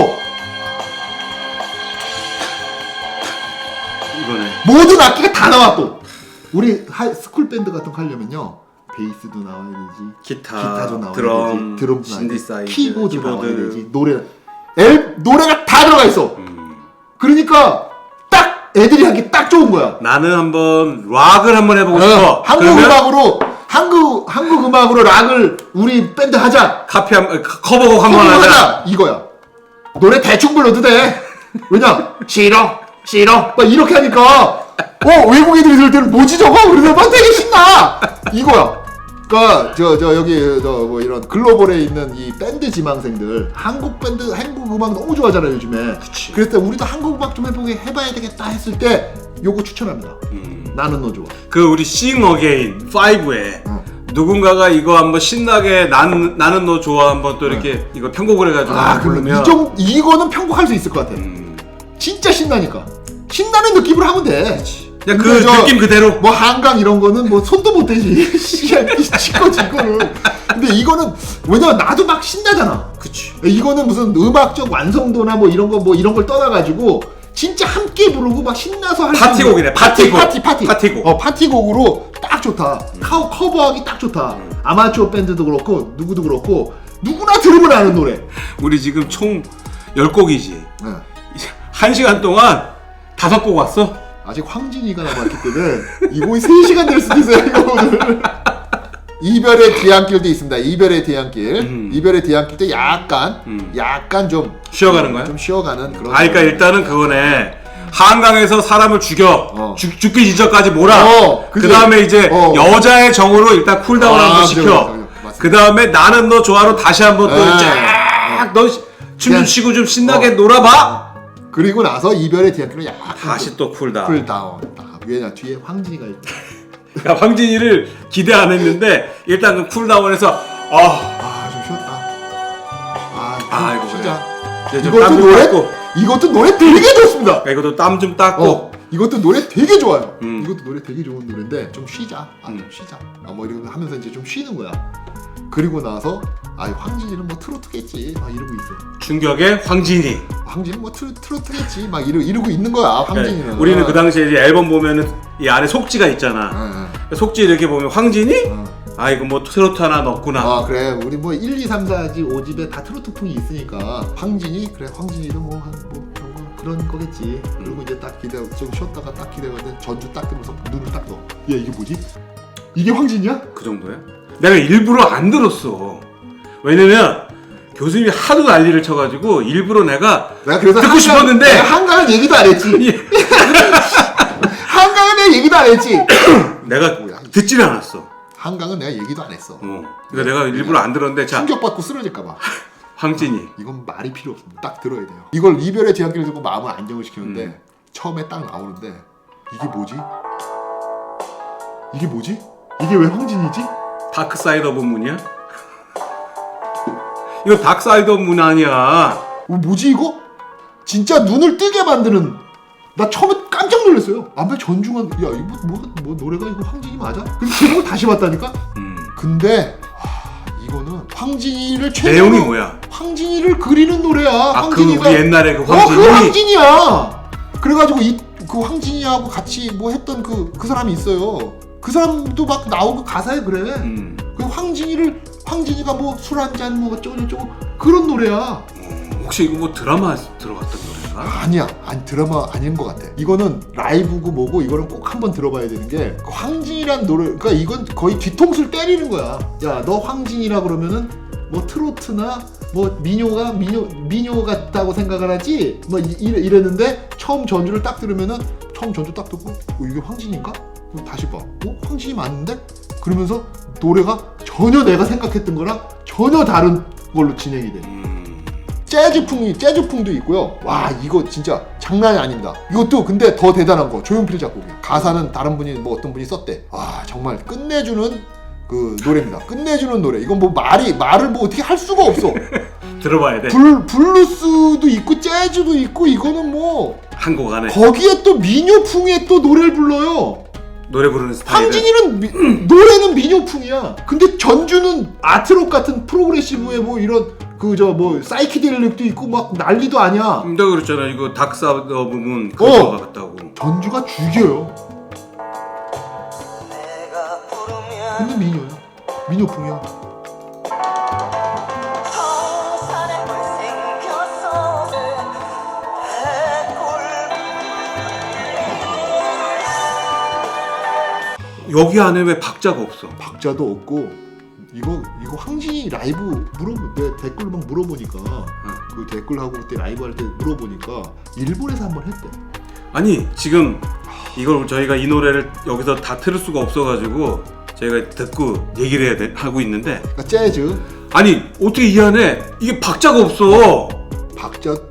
이거네. 모든 악기가 다 나와 또. 우리 스쿨 밴드 같은 거 하려면요. 베이스도 나와야 되지. 기타도 나와야 드럼, 되지. 드럼도 신디사이저, 키보드 나와야 되지. 노래가 다 들어가 있어. 그러니까 딱 애들이 하기 딱 좋은 거야. 나는 한번 락을 한번 해보고 싶어. 한국 음악으로 락을 우리 밴드 하자. 커버곡 한번 하자. 이거야. 노래 대충 불러도 돼. 왜냐? 싫어. 막 이렇게 하니까 외국 애들이 들을 때는 뭐지 저거? 그래서 막 되게 신나. 이거야. 그러니까 여기 뭐 이런 글로벌에 있는 이 밴드 지망생들 한국 음악 너무 좋아하잖아요 요즘에. 그치. 그래서 우리도 한국 음악 좀 해봐야 되겠다 했을 때 요거 추천합니다. 나는 너 좋아. 그 우리 Sing Again 5에 누군가가 이거 한번 신나게 나는 너 좋아 한번 또 이렇게 이거 편곡을 해가지고 부르면 이거는 편곡할 수 있을 것 같아. 진짜 신나니까. 신나는 느낌으로 하면 돼. 그냥 그 느낌 그대로. 뭐 한강 이런 거는 뭐 손도 못 대지. 시거지 이거는. 근데 이거는 왜냐면 나도 막 신나잖아. 그치. 이거는 무슨 음악적 완성도나 뭐 이런 걸 떠나가지고 진짜 함께 부르고 막 신나서 할 파티곡이네. 파티곡. 파티곡으로 딱 좋다. 커버하기 딱 좋다. 아마추어 밴드도 그렇고 누구도 그렇고 누구나 들으면 아는 노래. 우리 지금 총 10곡이지. 네. 1시간 동안 5곡 왔어? 아직 황진이가 남았기 때문에 이 곡이 3시간 될 수도 있어요. 이거 오늘. 이별의 뒤안길도 있습니다. 이별의 뒤안길. 이별의 뒤안길 때 약간 좀 쉬어가는 거야? 좀 쉬어가는 그런. 그러니까 일단은 그거네. 한강에서 사람을 죽여. 죽기 직전까지 몰아. 그 다음에 이제 여자의 정으로 일단 쿨다운 한번 시켜. 그 다음에 나는 너 좋아로 다시 한번 또 쫙 너 춤 좀 쉬고 좀 신나게 놀아봐. 그리고 나서 이별의 뒤안길로 약간 다시 또 쿨다운. 왜냐 뒤에 황진이가 있다. 그러니까 황진이를 기대 안 했는데 일단 그 쿨다운에서 좀 쉬었다. 아이고 진짜. 이것도 노래 되게 좋습니다. 그러니까 이것도 땀 좀 닦고. 이것도 노래 되게 좋아요. 이것도 노래 되게 좋은 노래인데 좀 쉬자. 좀 쉬자. 뭐 이렇게 하면서 이제 좀 쉬는 거야. 그리고 나서 황진이는 뭐 트로트겠지 막 이러고 있어. 충격의 황진이는 뭐 트로트겠지 막 이러고 있는 거야. 황진이는. 그러니까 우리는 그 당시에 이제 앨범 보면은 이 안에 속지가 있잖아. 속지 이렇게 보면 황진이? 이거 뭐 트로트 하나 넣었구나. 그래. 우리 뭐 1, 2, 3, 4지 5집에 다 트로트풍이 있으니까 황진이 황진이도 뭐 그런 거겠지. 그리고 이제 딱 기대하고 좀 쉬었다가 딱 기대하거든. 전주 딱 들면서 눈을 딱 넣어. 야 이게 뭐지? 이게 황진이야? 그 정도야? 내가 일부러 안 들었어. 왜냐면 교수님이 하도 난리를 쳐가지고 일부러 내가 그래서 듣고 싶었는데 한강은 얘기도 안 했지. 한강은 내가 얘기도 안 했지. 내가 듣질 않았어. 한강은 내가 얘기도 안 했어. 그러니까 내가 일부러 안 들었는데 충격받고 쓰러질까봐. 황진이 이건 말이 필요 없습니다. 딱 들어야 돼요. 이걸 이별의 뒤안길을 듣고 마음을 안정을 시키는데 처음에 딱 나오는데 이게 뭐지? 이게 왜 황진이지? 다크 사이드 오브 문이야? 이거 다크 사이드 오브 문 아니야. 뭐지 이거? 진짜 눈을 뜨게 만드는. 나 처음에 깜짝 놀랐어요. 앞에 전중환, 야 이거 뭐 노래가 이거 황진이 맞아? 근데 제목을 다시 봤다니까. 근데 이거는 황진이를 내용이 뭐야? 황진이를 그리는 노래야. 황진이가 그 우리 옛날에 그 황진이. 그 황진이야. 그래가지고 그 황진이하고 같이 뭐 했던 그 사람이 있어요. 그 사람도 막 나오고 가사에 그래. 그 황진이가 뭐 술 한잔 뭐 어쩌고 그런 노래야. 혹시 이거 뭐 드라마 들어갔던 노래인가? 아니야. 아니 드라마 아닌 것 같아. 이거는 라이브고 뭐고 이거는 꼭 한번 들어봐야 되는 게 그 황진이란 노래. 그러니까 이건 거의 뒤통수를 때리는 거야. 야 너 황진이라 그러면은 뭐 트로트나 뭐 민요 같다고 생각을 하지. 뭐 이랬는데 처음 전주를 딱 들으면은 처음 전주 딱 듣고 이게 황진인가? 그럼 다시 봐. 황진이 맞는데? 그러면서 노래가 전혀 내가 생각했던 거랑 전혀 다른 걸로 진행이 돼. 재즈풍도 있고요. 와 이거 진짜 장난이 아닙니다. 이것도 근데 더 대단한 거 조용필 작곡이야. 가사는 다른 분이 뭐 어떤 분이 썼대. 와 정말 끝내주는 그 노래입니다. 끝내주는 노래. 이건 뭐 말을 뭐 어떻게 할 수가 없어. 들어봐야 돼. 블루스도 있고 재즈도 있고 이거는 뭐 한국 안에 거기에 또 민요풍에 또 노래를 불러요. 노래 부르는 스타일. 황진이는 노래는 민요풍이야. 근데 전주는 아트록 같은 프로그레시브의 뭐 이런 뭐 사이키델릭도 있고 막 난리도 아니야. 내가 그랬잖아. 이거 다크사이드 오브 문 그거 같다고. 전주가 죽여요. 근데 민요야. 민요풍이야. 여기 안에 왜 박자가 없어? 박자도 없고 이거 황진이 라이브 내 댓글 막 물어보니까 그 댓글하고 그때 라이브 할 때 물어보니까 일본에서 한번 했대. 아니 지금 이걸 저희가 이 노래를 여기서 다 틀을 수가 없어가지고 저희가 듣고 얘기를 하고 있는데 그러니까 재즈. 아니 어떻게 이 안에 이게 박자가 없어.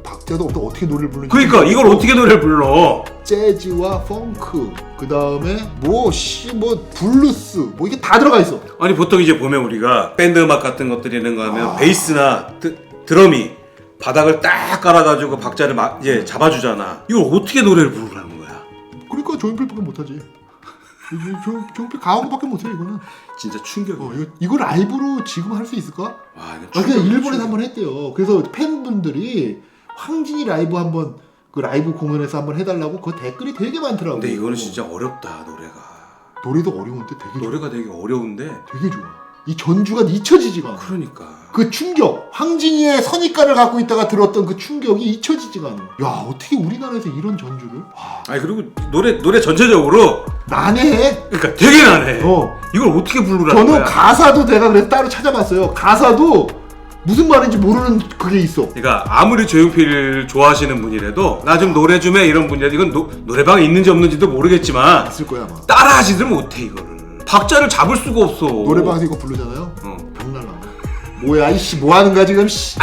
박자도 없고 어떻게 노래를 부르는지. 그러니까 이걸 어떻게 노래를 불러? 재즈와 펑크 그 다음에 뭐 블루스 뭐 이게 다 들어가 있어. 아니 보통 이제 보면 우리가 밴드 음악 같은 것들이 있는 거 하면 베이스나 드럼이 바닥을 딱 깔아가지고 박자를 이제 잡아주잖아. 이걸 어떻게 노래를 부르라는 거야? 그러니까 조용필밖에 못하지. 조용필 가왕밖에 못해 이거는. 진짜 충격이야. 이거 라이브로 지금 할 수 있을까? 와, 그냥 일본에서 한번 했대요. 그래서 팬분들이 황진이 라이브 한번 그 라이브 공연에서 한번 해달라고 그 댓글이 되게 많더라고. 근데 이거는 진짜 어렵다 노래가. 노래도 어려운데 되게 노래가 되게 어려운데 되게 좋아. 이 전주가 잊혀지지가 않아. 그러니까 그 충격, 황진이의 선입관을 갖고 있다가 들었던 그 충격이 잊혀지지가 않아. 야 어떻게 우리나라에서 이런 전주를? 아니 그리고 노래 전체적으로 난해해. 그러니까 되게 난해. 이걸 어떻게 부르라는 저는 거야? 가사도 내가 그래서 따로 찾아봤어요. 가사도 무슨 말인지 모르는 그게 있어. 그러니까 아무리 조용필 좋아하시는 분이라도 나 좀 노래 좀 해 이런 분이라도 이건 노래방에 있는지 없는지도 모르겠지만 있을 거야 아마. 따라하지들 못해 이거를. 박자를 잡을 수가 없어. 노래방에서 이거 부르잖아요. 장난아. 뭐야 이씨 뭐 하는 거야 지금 씨.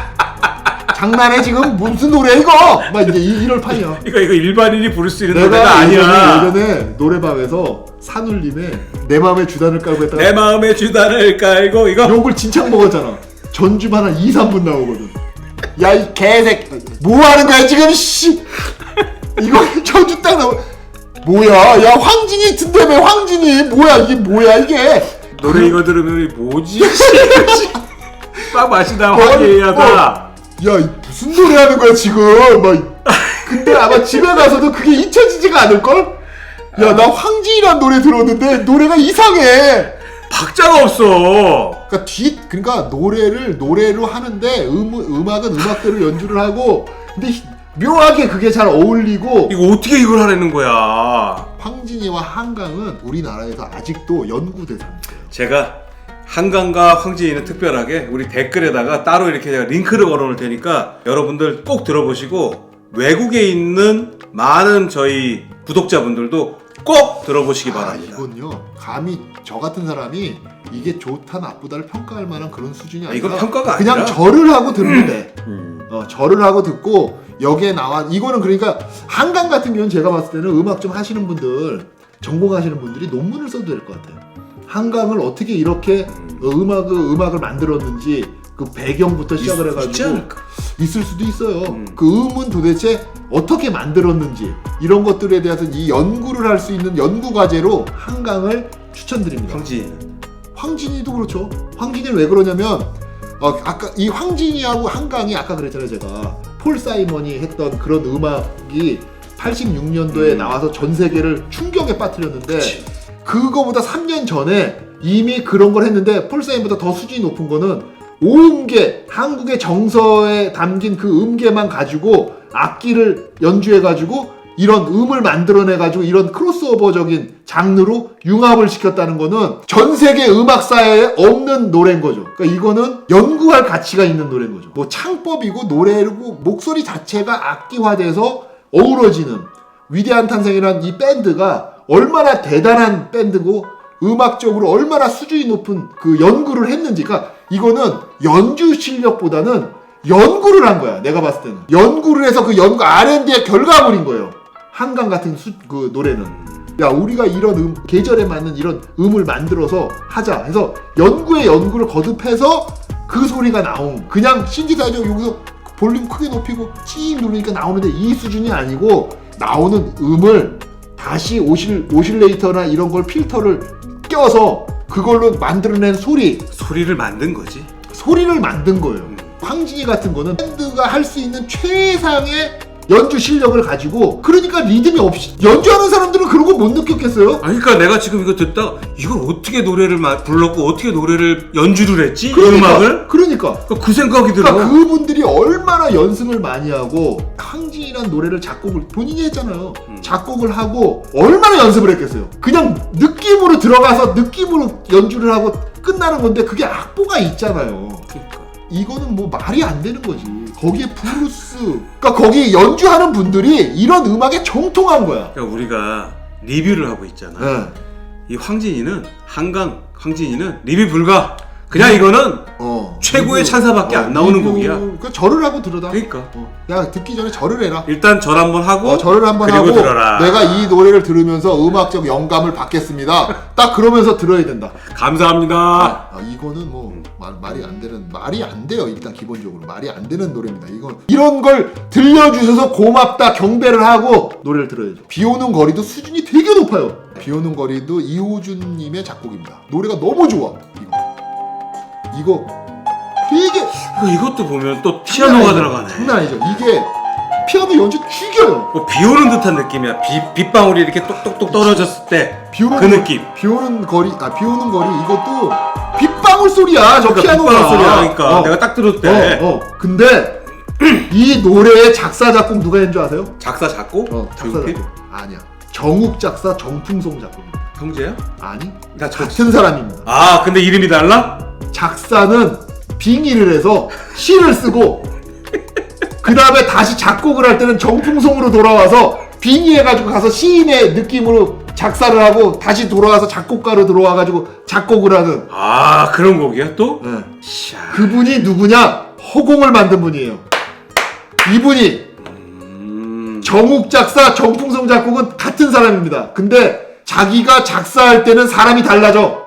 장난해 지금 무슨 노래야 이거? 막 이제 이럴 판이야. 그러니까 이거 일반인이 부를 수 있는 노래가 아니야. 예전에 노래방에서 산울림의 내 마음의 주단을 깔고 했다가 내 마음의 주단을 깔고 이거 욕을 진창 먹었잖아. 전주만 한 2-3분 나오거든. 야 이 개새끼 뭐 하는 거야 지금 씨. 이거 전주 딱 나오. 뭐야 야 황진이 든다며 황진이 뭐야 이게 뭐야 이게. 노래 이거 들으면 뭐지? 막 마시다 화기애애하다. 야 무슨 노래 하는 거야 지금 막. 근데 아마 집에 가서도 그게 잊혀지지가 않을걸? 야 나 황진이란 노래 들었는데 노래가 이상해. 박자가 없어. 그러니까 노래로 하는데 음악은 음악대로 연주를 하고 근데 묘하게 그게 잘 어울리고. 이거 어떻게 이걸 하라는 거야? 황진이와 한강은 우리나라에서 아직도 연구 대상이에요. 제가 한강과 황진이는 특별하게 우리 댓글에다가 따로 이렇게 제가 링크를 걸어놓을 테니까 여러분들 꼭 들어보시고 외국에 있는 많은 저희 구독자분들도 꼭 들어보시기 바랍니다. 이건요 감히 저 같은 사람이 이게 좋다 나쁘다를 평가할 만한 그런 수준이 아니라 이건 평가가 그냥 아니라 절을 하고 들으면 돼. 절을 하고 듣고 여기에 나와 이거는 그러니까 한강 같은 경우는 제가 봤을 때는 음악 좀 하시는 분들 전공하시는 분들이 논문을 써도 될 것 같아요. 한강을 어떻게 이렇게 음악을 만들었는지 그 배경부터 시작을 해가지고 있을 수도 있어요. 그 음은 도대체 어떻게 만들었는지 이런 것들에 대해서 이 연구를 할 수 있는 연구 과제로 한강을 추천드립니다. 황진이도 그렇죠. 황진이는 왜 그러냐면 아까 이 황진이하고 한강이 아까 그랬잖아요. 제가 폴 사이먼이 했던 그런 음악이 86년도에 나와서 전 세계를 충격에 빠뜨렸는데 그거보다 3년 전에 이미 그런 걸 했는데 폴 사이먼보다 더 수준이 높은 거는 오음계, 한국의 정서에 담긴 그 음계만 가지고 악기를 연주해가지고 이런 음을 만들어내가지고 이런 크로스오버적인 장르로 융합을 시켰다는 거는 전 세계 음악사에 없는 노래인 거죠. 그러니까 이거는 연구할 가치가 있는 노래인 거죠. 뭐 창법이고 노래고 목소리 자체가 악기화돼서 어우러지는 위대한 탄생이란 이 밴드가 얼마나 대단한 밴드고 음악적으로 얼마나 수준이 높은 그 연구를 했는지. 그러니까 이거는 연주 실력보다는 연구를 한 거야. 내가 봤을 때는 연구를 해서 그 연구 R&D의 결과물인 거예요. 한강 같은 그 노래는 야 우리가 이런 계절에 맞는 이런 음을 만들어서 하자 해서 연구를 거듭해서 그 소리가 나온 그냥 신디사이저 여기서 볼륨 크게 높이고 찡 누르니까 나오는데 이 수준이 아니고 나오는 음을 다시 오실레이터나 이런 걸 필터를 껴서 그걸로 만들어낸 소리를 만든 거지. 소리를 만든 거예요. 황진이 같은 거는 밴드가 할 수 있는 최상의 연주 실력을 가지고 그러니까 리듬이 없이 연주하는 사람들은 그런 거 못 느꼈겠어요? 아니 그러니까 내가 지금 이거 듣다 이걸 어떻게 노래를 불렀고 어떻게 노래를 연주를 했지? 그러니까, 음악을? 그러니까 그 생각이 들어. 그러니까 그분들이 얼마나 연습을 많이 하고 황진이란 노래를 작곡을 본인이 했잖아요. 작곡을 하고 얼마나 연습을 했겠어요. 그냥 느낌으로 들어가서 느낌으로 연주를 하고 끝나는 건데 그게 악보가 있잖아요. 그러니까. 이거는 뭐 말이 안 되는 거지. 거기에 블루스, 그러니까 거기 연주하는 분들이 이런 음악에 정통한 거야. 그러니까 우리가 리뷰를 하고 있잖아. 네. 이 황진이는 황진이는 리뷰 불가. 그냥 이거는 최고의 찬사밖에 안 나오는 곡이야. 그 절을 하고 들으다. 그러니까. 야 듣기 전에 절을 해라. 일단 절 한번 하고 절을 한번 그리고 하고 들어라. 내가 이 노래를 들으면서 음악적 영감을 받겠습니다. 딱 그러면서 들어야 된다. 감사합니다. 이거는 뭐 말이 안 돼요. 일단 기본적으로 말이 안 되는 노래입니다. 이런 걸 들려주셔서 고맙다 경배를 하고 노래를 들어야죠. 비오는 거리도 수준이 되게 높아요. 비오는 거리도 이호준님의 작곡입니다. 노래가 너무 좋아. 이거 되게 이것도 보면 또 피아노가 들어가네. 장난 아니죠. 이게 피아노 연주 죽여요. 뭐 비 오는 듯한 느낌이야. 빗방울이 이렇게 똑똑똑 떨어졌을 때 그 느낌. 비 오는 거리 이것도 빗방울 소리야. 저 그러니까 피아노가 빗방울 소리야. 그러니까 내가 딱 들을 때. 근데 이 노래의 작사 작곡 누가 했는 줄 아세요? 작사 작곡? 작사 작곡 아니야. 정욱 작사, 정풍송 작곡입니다. 형제야? 아니. 나 같은 사람입니다. 아 근데 이름이 달라? 작사는 빙의를 해서 시를 쓰고 그 다음에 다시 작곡을 할 때는 정풍송으로 돌아와서 빙의해가지고 가서 시인의 느낌으로 작사를 하고 다시 돌아와서 작곡가로 들어와가지고 작곡을 하는. 아 그런 곡이야 또? 네. 그분이 누구냐? 허공을 만든 분이에요. 이분이 정욱 작사, 정풍송 작곡은 같은 사람입니다. 근데 자기가 작사할 때는 사람이 달라져.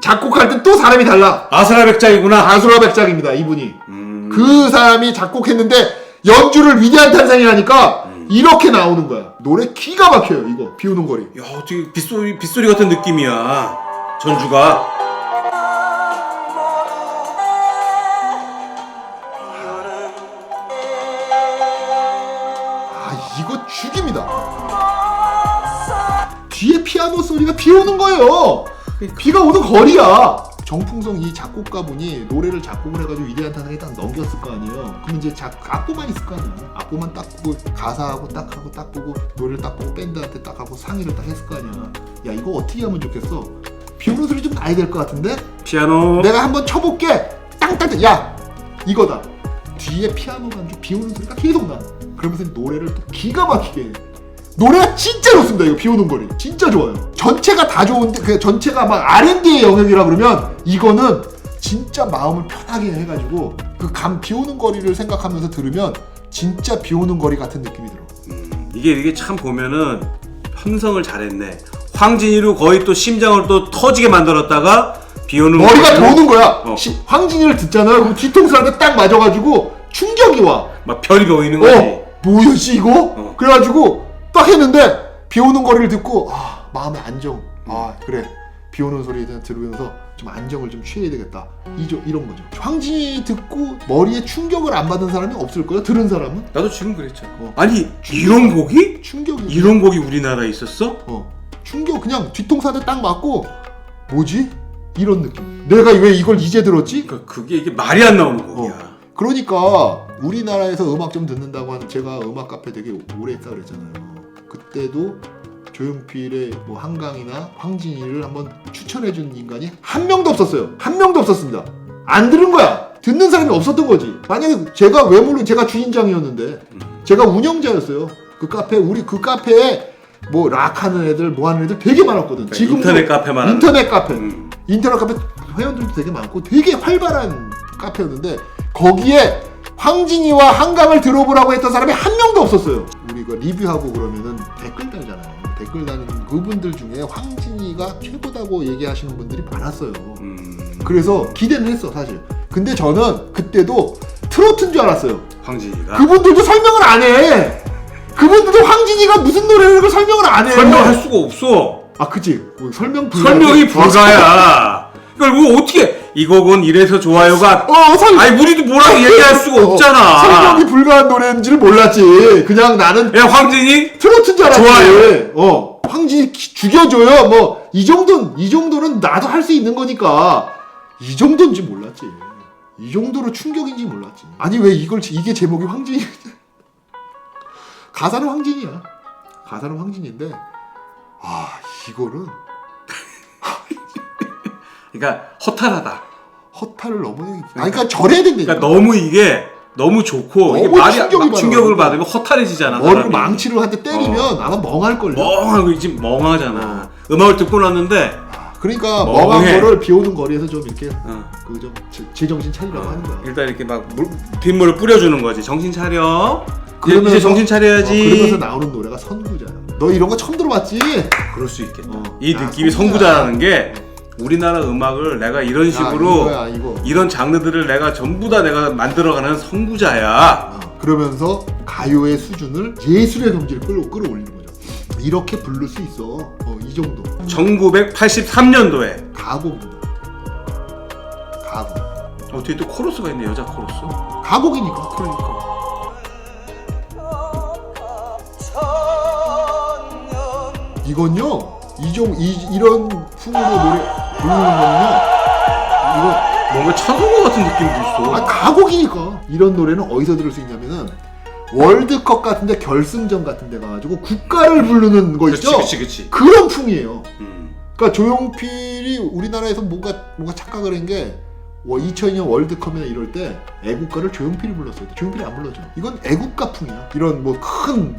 작곡할 땐 또 사람이 달라. 아수라백작이구나. 아수라백작입니다. 이분이. 그 사람이 작곡했는데 연주를 위대한 탄생이라니까 이렇게 나오는 거야. 노래 기가 막혀요. 이거 비 오는 거리. 야 어떻게 빗소리 같은 느낌이야. 전주가. 이거 죽입니다. 뒤에 피아노 소리가 비 오는 거예요. 비가 오는 거리야. 정풍성 이 작곡가분이 노래를 작곡을 해가지고 위대한 탄생에 딱 넘겼을 거 아니에요. 그럼 이제 악보만 있을 거 아니야. 악보만 딱 보고 가사하고 딱 하고 딱 보고 노래를 딱 보고 밴드한테 딱 하고 상의를 딱 했을 거 아니야. 야 이거 어떻게 하면 좋겠어? 비 오는 소리 좀 나야 될 것 같은데? 피아노 내가 한번 쳐볼게. 땅땅. 야 이거다. 뒤에 피아노 반주 비 오는 소리가 계속 나. 그러면서 노래를 또 기가 막히게 해. 노래가 진짜 좋습니다. 이거 비 오는 거리 진짜 좋아요. 전체가 다 좋은데 그 전체가 막 R&D의 영역이라 그러면 이거는 진짜 마음을 편하게 해가지고 그 비 오는 거리를 생각하면서 들으면 진짜 비 오는 거리 같은 느낌이 들어. 이게 참 보면은 편성을 잘했네. 황진이로 거의 또 심장을 또 터지게 만들었다가 비 오는 머리가 거로 도는 거야. 황진이를 듣잖아요. 그럼 뒤통수한테 딱 맞아가지고 충격이 와. 막 별이 보이는 거지. 뭐였지 이거? 그래가지고 딱 했는데 비 오는 거리를 듣고 마음의 안정. 그래. 비 오는 소리 들으면서 좀 안정을 좀 취해야 되겠다. 이런 거죠. 황진이 듣고 머리에 충격을 안 받은 사람이 없을 거야. 들은 사람은? 나도 지금 그랬잖아. 아니 이런 곡이? 충격이. 이런 곡이 우리나라에 있었어? 충격 그냥 뒤통수한테 딱 맞고 뭐지? 이런 느낌. 내가 왜 이걸 이제 들었지? 그게 이게 말이 안 나오는 곡이야. 그러니까 우리나라에서 음악 좀 듣는다고 하는 제가 음악 카페 되게 오래 했다 그랬잖아요. 그때도 조용필의 뭐 한강이나 황진이를 한번 추천해준 인간이 한 명도 없었어요. 한 명도 없었습니다. 안 들은 거야. 듣는 사람이 없었던 거지. 만약에 제가 왜 모르는 제가 주인장이었는데 제가 운영자였어요. 그 카페 우리 그 카페에 뭐 락하는 애들 뭐 하는 애들 되게 많았거든. 지금 인터넷 카페만 인터넷 카페 인터넷 카페 회원들도 되게 많고 되게 활발한 카페였는데 거기에 황진이와 한강을 들어보라고 했던 사람이 한 명도 없었어요. 우리가 리뷰하고 그러면은 댓글 달잖아요. 댓글 다는 그분들 중에 황진이가 최고다고 얘기하시는 분들이 많았어요. 그래서 기대는 했어 사실. 근데 저는 그때도 트로트인 줄 알았어요. 황진이가. 그분들도 설명을 안 해. 그분들도 황진이가 무슨 노래를 설명을 안 해. 설명할 수가 없어. 그치. 뭐 설명이 불가야. 이걸 뭐 어떻게 이 곡은 이래서 좋아요가 아니 우리도 뭐라고 얘기할 수가 없잖아. 설명이 불가한 노래인지를 몰랐지. 그냥 나는 야 황진이 트로트인 줄 알았지. 좋아요. 황진이 죽여줘요. 뭐 이 정도는 나도 할 수 있는 거니까 이 정도인지 몰랐지. 이 정도로 충격인지 몰랐지. 아니 왜 이게 제목이 황진이 가사는 황진이야. 가사는 황진인데 이거는 그러니까 허탈하다. 허탈을 넘어야. 그러니까 절해야 된다니까. 그러니까 너무 이게 너무 좋고 이게 말이 충격을 받으면 허탈해지잖아. 머리를 망치로 한 대 때리면 아마 멍할걸요. 멍하고 지금 멍하잖아. 음악을 듣고 났는데 그러니까 멍한 거를 비 오는 거리에서 좀 이렇게 그 좀 제정신 차리라고 하는 거야. 일단 이렇게 막 빗물을 뿌려주는 거지. 정신 차려. 이제 정신 차려야지. 그러면서 나오는 노래가 선구자야. 너 이런 거 처음 들어봤지? 그럴 수 있겠다. 이 느낌이 선구자라는 게 우리나라 음악을 내가 이런 식으로 이거야. 이런 장르들을 내가 전부 다 내가 만들어가는 선구자야. 그러면서 가요의 수준을 예술의 경지를 끌어올리는 거죠. 이렇게 부를 수 있어. 이 정도. 1983년도에 가곡입니다. 가곡. 뒤에 또 코러스가 있네. 여자 코러스. 가곡이니까. 그러니까. 이건요. 이런 풍으로 노래 부르는 거는요. 이거 뭔가 찬송가 같은 느낌도 있어. 가곡이니까. 이런 노래는 어디서 들을 수 있냐면은 월드컵 같은데 결승전 같은데 가가지고 국가를 부르는 거 있죠. 그치. 그런 풍이에요. 그러니까 조용필이 우리나라에서 뭔가 착각을 한 게 2002년 월드컵이나 이럴 때 애국가를 조용필이 불렀어요. 조용필이 안 불러줘. 이건 애국가풍이야. 이런 뭐 큰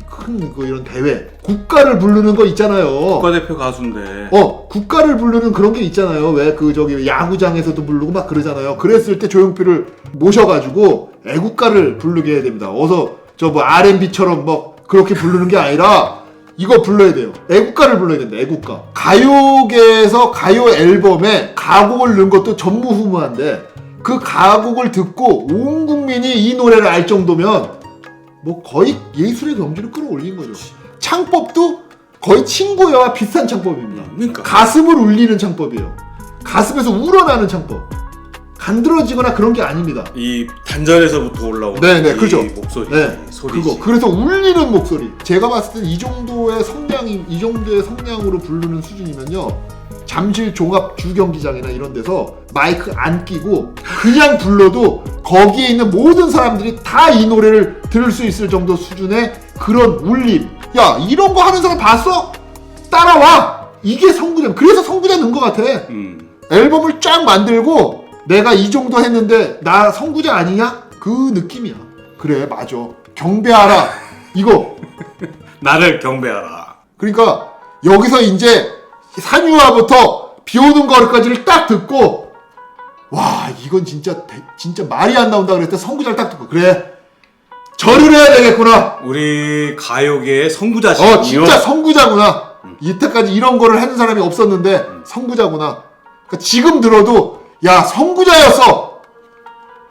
이런 대회 국가를 부르는 거 있잖아요. 국가대표 가수인데. 국가를 부르는 그런 게 있잖아요. 왜 저기 야구장에서도 부르고 막 그러잖아요. 그랬을 때 조용필을 모셔가지고 애국가를 부르게 해야 됩니다. 어서 뭐 R&B처럼 뭐 그렇게 부르는 게 아니라 이거 불러야 돼요. 애국가를 불러야 된다. 애국가. 가요계에서 가요 앨범에 가곡을 넣은 것도 전무후무한데 그 가곡을 듣고 온 국민이 이 노래를 알 정도면 뭐 거의 예술의 경지를 끌어올린 거죠. 창법도 거의 친구와 비슷한 창법입니다. 그러니까. 가슴을 울리는 창법이에요. 가슴에서 우러나는 창법. 간드러지거나 그런 게 아닙니다. 이 단전에서부터 올라오는 네네, 그죠. 목소리, 소리지. 그거. 그래서 울리는 목소리. 제가 봤을 때 이 정도의 성량으로 부르는 수준이면요. 잠실 종합 주경기장이나 이런 데서 마이크 안 끼고 그냥 불러도 거기에 있는 모든 사람들이 다 이 노래를 들을 수 있을 정도 수준의 그런 울림. 야, 이런 거 하는 사람 봤어? 따라와. 이게 선구자. 그래서 선구자 넣은 것 같아. 앨범을 쫙 만들고 내가 이 정도 했는데 나 선구자 아니냐? 그 느낌이야. 그래, 맞아. 경배하라. 이거. 나를 경배하라. 그러니까 여기서 이제 산유화부터 비 오는 거까지를 딱 듣고 와, 이건 진짜 말이 안 나온다 그랬을 때 선구자를 딱 듣고 그래. 절을 해야 되겠구나. 우리 가요계의 선구자시군요. 진짜 선구자구나. 이때까지 이런 거를 하는 사람이 없었는데 선구자구나. 그러니까 지금 들어도 야 선구자였어.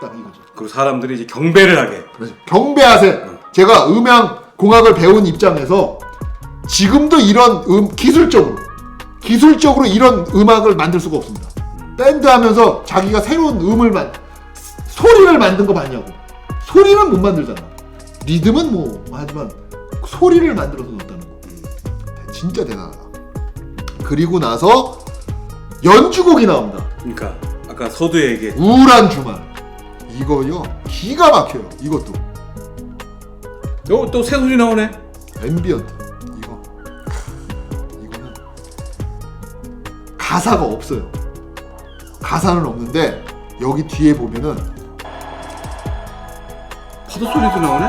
딱 이거죠. 그리고 사람들이 이제 경배를 하게. 그렇죠. 경배하세. 제가 음향 공학을 배운 입장에서 지금도 이런 기술적으로 이런 음악을 만들 수가 없습니다. 밴드 하면서 자기가 새로운 소리를 만든 거 봤냐고. 소리는 못 만들잖아. 리듬은 뭐 하지만 소리를 만들어서 넣었다는 거. 진짜 대단하다. 그리고 나서 연주곡이 나옵니다. 그러니까 아까 서두에 얘기했 우울한 주말. 이거요 기가 막혀요. 이것도 또 새 소리 나오네. 앰비언트. 이거는 가사가 없어요. 가사는 없는데 여기 뒤에 보면은 파도 소리도 나오네.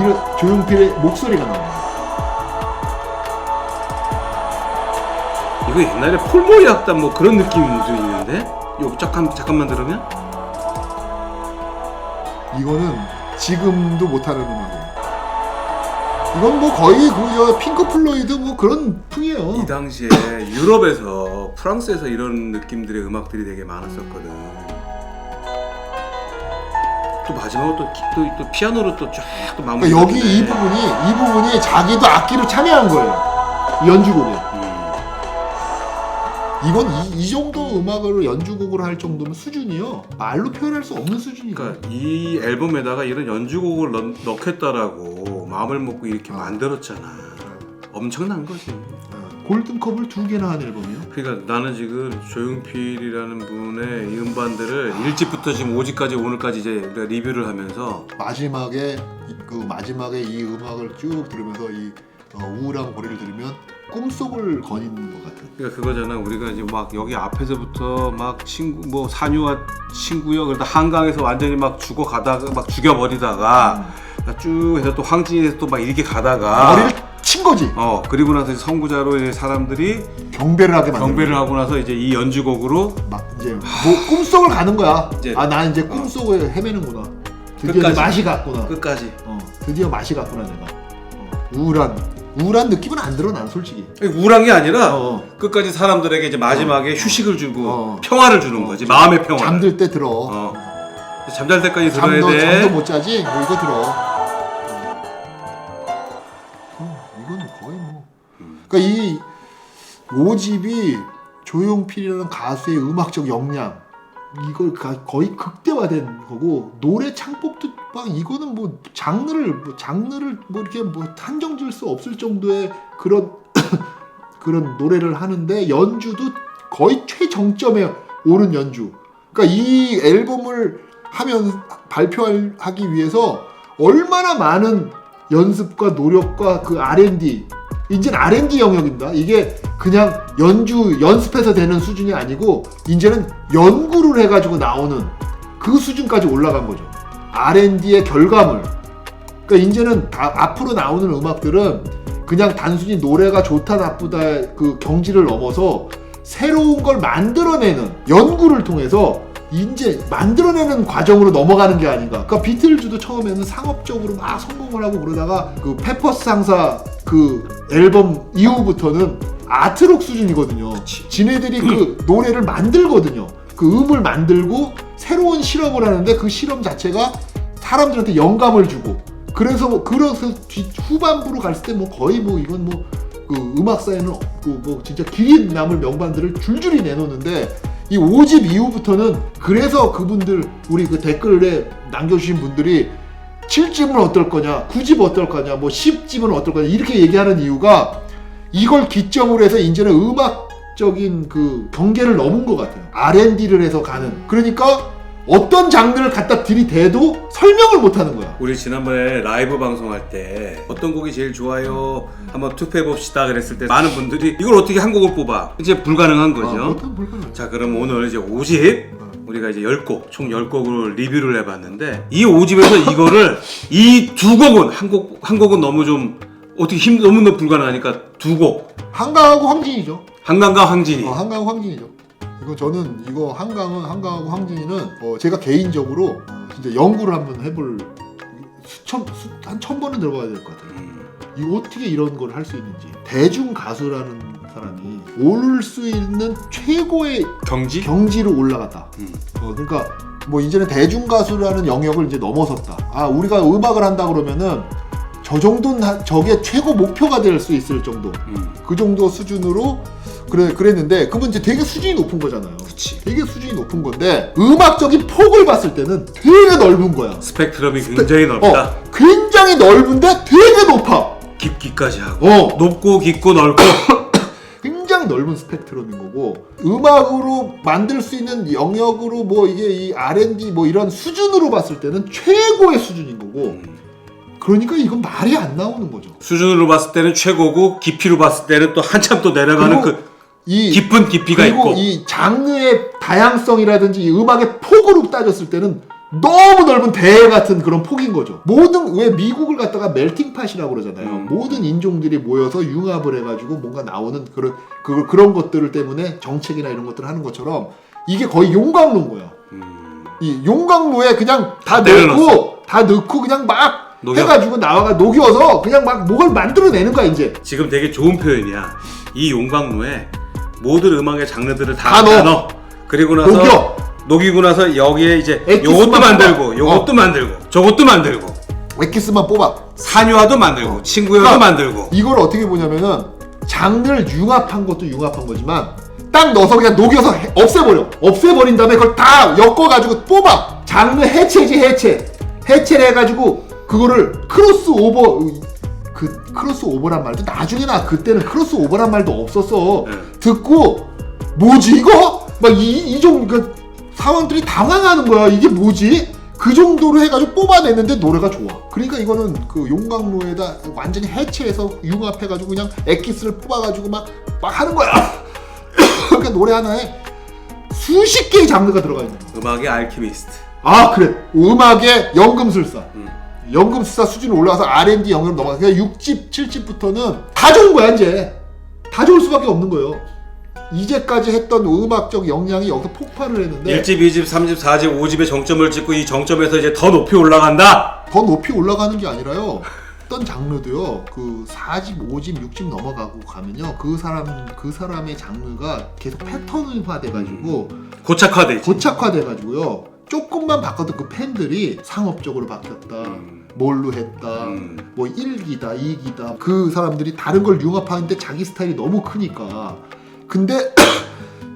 이런 조용필의 목소리가 나옵니다. 이거 옛날에 폴모리 악단 뭐 그런 느낌도 있는데. 요 잠깐만 들으면 이거는 지금도 못하는 음악이에요. 이건 뭐 거의 그 핑크 플로이드 뭐 그런 풍이에요. 이 당시에 유럽에서 프랑스에서 이런 느낌들의 음악들이 되게 많았었거든. 또 마지막으로 또 피아노로 또 쫙 또 마무리. 그러니까 여기 이 부분이 자기도 악기로 참여한 거예요. 이 연주곡에. 이건 이 정도 음악을 연주곡으로 할 정도면 수준이요. 말로 표현할 수 없는 수준이에요. 그러니까 이 앨범에다가 이런 연주곡을 넣겠다라고 마음을 먹고 이렇게 만들었잖아. 엄청난 거지. 골든컵을 2개나 한 앨범이요? 그러니까 나는 지금 조용필이라는 분의 이 음반들을 1집부터 지금 5집까지 오늘까지 이제 우리가 리뷰를 하면서 마지막에 이 음악을 쭉 들으면서 이 우울한 고리를 들으면 꿈속을 거니는 것 같은. 그러니까 그거잖아. 우리가 이제 막 여기 앞에서부터 막 친구 뭐 산유와 친구요. 그러다 한강에서 완전히 막 죽어가다가 막 죽여버리다가 쭉 해서 또 황진에서 또 막 이렇게 가다가 머리를 친 거지. 그리고 나서 이제 선구자로 이제 사람들이 경배를 하고 나서 이제 이 연주곡으로 막 이제 뭐 꿈속을 가는 거야. 이제 난 이제 꿈속에 헤매는구나. 드디어 끝까지. 맛이 갔구나. 끝까지. 드디어 맛이 갔구나 내가. 우울한 느낌은 안 들어 난 솔직히. 우울한 게 아니라 끝까지 사람들에게 이제 마지막에 휴식을 주고 평화를 주는 거지. 마음의 평화. 잠들 때 들어. 잠잘 때까지 들어야 돼. 잠도 못 자지? 뭐 이거 들어. 이건 거의 뭐. 그러니까 이 5집이 조용필이라는 가수의 음악적 역량 이걸 거의 극대화된 거고 노래 창법도 막 이거는 뭐 장르를 뭐 이렇게 뭐 한정 지을 수 없을 정도의 그런 그런 노래를 하는데 연주도 거의 최정점에 오른 연주. 그러니까 이 앨범을 발표하기 위해서 얼마나 많은 연습과 노력과 그 R&D, 이제는 R&D 영역입니다. 이게 그냥 연습해서 되는 수준이 아니고 이제는 연구를 해가지고 나오는 그 수준까지 올라간 거죠. R&D의 결과물. 그러니까 이제는 앞으로 나오는 음악들은 그냥 단순히 노래가 좋다 나쁘다 그 경지를 넘어서 새로운 걸 만들어내는 연구를 통해서 이제 만들어내는 과정으로 넘어가는 게 아닌가. 그러니까 비틀즈도 처음에는 상업적으로 막 성공을 하고 그러다가 그 페퍼스 상사 그 앨범 이후부터는 아트록 수준이거든요. 지네들이 그 노래를 만들거든요. 그 음을 만들고 새로운 실험을 하는데 그 실험 자체가 사람들한테 영감을 주고 그래서 후반부로 갔을 때 뭐 거의 뭐 이건 뭐 그 음악사에는 뭐 진짜 길이 남을 명반들을 줄줄이 내놓는데 이 5집 이후부터는 그래서 그분들 우리 그 댓글에 남겨주신 분들이 7집은 어떨 거냐 9집 어떨 거냐 뭐 10집은 어떨 거냐 이렇게 얘기하는 이유가 이걸 기점으로 해서 이제는 음악적인 그 경계를 넘은 것 같아요. R&D를 해서 가는. 그러니까 어떤 장르를 갖다 들이대도 설명을 못 하는 거야. 우리 지난번에 라이브 방송할 때 어떤 곡이 제일 좋아요 한번 투표해 봅시다 그랬을 때 많은 분들이 이걸 어떻게 한 곡을 뽑아? 이제 불가능한 거죠. 불가능. 자, 그럼 오늘 이제 5집 우리가 이제 10곡 총 10곡을 리뷰를 해봤는데 이 5집에서 이거를 이 두 곡은 한 곡은 너무 좀 어떻게 너무 불가능하니까 두 곡 한강하고 황진이죠. 한강과 황진이. 한강하고 황진이죠. 한강하고 황진이는 제가 개인적으로 진짜 연구를 한번 해볼 한 1000번은 들어가야 될 것 같아요. 이거 어떻게 이런 걸 할 수 있는지. 대중 가수라는 사람이 오를 수 있는 최고의 경지로 올라갔다. 그러니까 뭐 이제는 대중 가수라는 영역을 이제 넘어섰다. 아, 우리가 음악을 한다 그러면은 저 정도는 저게 최고 목표가 될 수 있을 정도. 그 정도 수준으로 그랬는데 그건 이제 되게 수준이 높은 거잖아요. 그치. 되게 수준이 높은 건데 음악적인 폭을 봤을 때는 되게 넓은 거야. 스펙트럼이 굉장히 넓다. 굉장히 넓은데 되게 높아. 깊기까지 하고 높고 깊고 넓고 굉장히 넓은 스펙트럼인 거고 음악으로 만들 수 있는 영역으로 뭐 이게 이 R&B 뭐 이런 수준으로 봤을 때는 최고의 수준인 거고 그러니까 이건 말이 안 나오는 거죠. 수준으로 봤을 때는 최고고 깊이로 봤을 때는 또 한참 또 내려가는 깊은 깊이가 그리고 있고 이 장르의 다양성이라든지 이 음악의 폭으로 따졌을 때는 너무 넓은 대회 같은 그런 폭인 거죠. 왜 미국을 갖다가 멜팅팟이라고 그러잖아요. 모든 인종들이 모여서 융합을 해가지고 뭔가 나오는 그런 것들 때문에 정책이나 이런 것들을 하는 것처럼 이게 거의 용광로인 거야. 이 용광로에 그냥 다 넣고 그냥 막 해가지고 녹여서 그냥 막 뭐를 만들어내는 거야 이제. 지금 되게 좋은 표현이야. 이 용광로에 모든 음악의 장르들을 다 넣어. 그리고 나서 녹이고 나서 여기에 이제 요것도 만들고 요것도 만들고 저것도 만들고 엑기스만 뽑아. 산유화도 만들고 친구효도 만들고. 이걸 어떻게 보냐면은 장르를 융합한 것도 융합한 거지만 딱 넣어서 그냥 녹여서 없애버린 다음에 그걸 다 엮어가지고 뽑아. 장르 해체를 해가지고 그거를 크로스오버란 말도 나중에 그때는 크로스오버란 말도 없었어. 듣고 뭐지 이거? 막 그 사람들이 당황하는 거야. 이게 뭐지? 그 정도로 해가지고 뽑아냈는데 노래가 좋아. 그러니까 이거는 그 용광로에다 완전히 해체해서 융합해가지고 그냥 엑기스를 뽑아가지고 막 하는 거야. 그러니까 노래 하나에 수십 개의 장르가 들어가 있는 거야. 음악의 알키미스트. 아 그래. 음악의 연금술사. 연금술사 수준으로 올라가서 R&B 영역으로 넘어가서 그냥 6집, 7집부터는 다 좋은 거야 이제. 다 좋을 수밖에 없는 거예요. 이제까지 했던 음악적 역량이 여기서 폭발을 했는데 1집, 2집, 3집, 4집, 5집에 정점을 찍고 이 정점에서 이제 더 높이 올라간다? 더 높이 올라가는 게 아니라요. 어떤 장르도요. 그 4집, 5집, 6집 넘어가고 가면요. 그 사람의 장르가 계속 패턴화 돼가지고 고착화돼가지고요. 조금만 바꿔도 그 팬들이 상업적으로 바뀌었다. 뭘로 했다. 뭐 1기다, 2기다. 그 사람들이 다른 걸 융합하는데 자기 스타일이 너무 크니까. 근데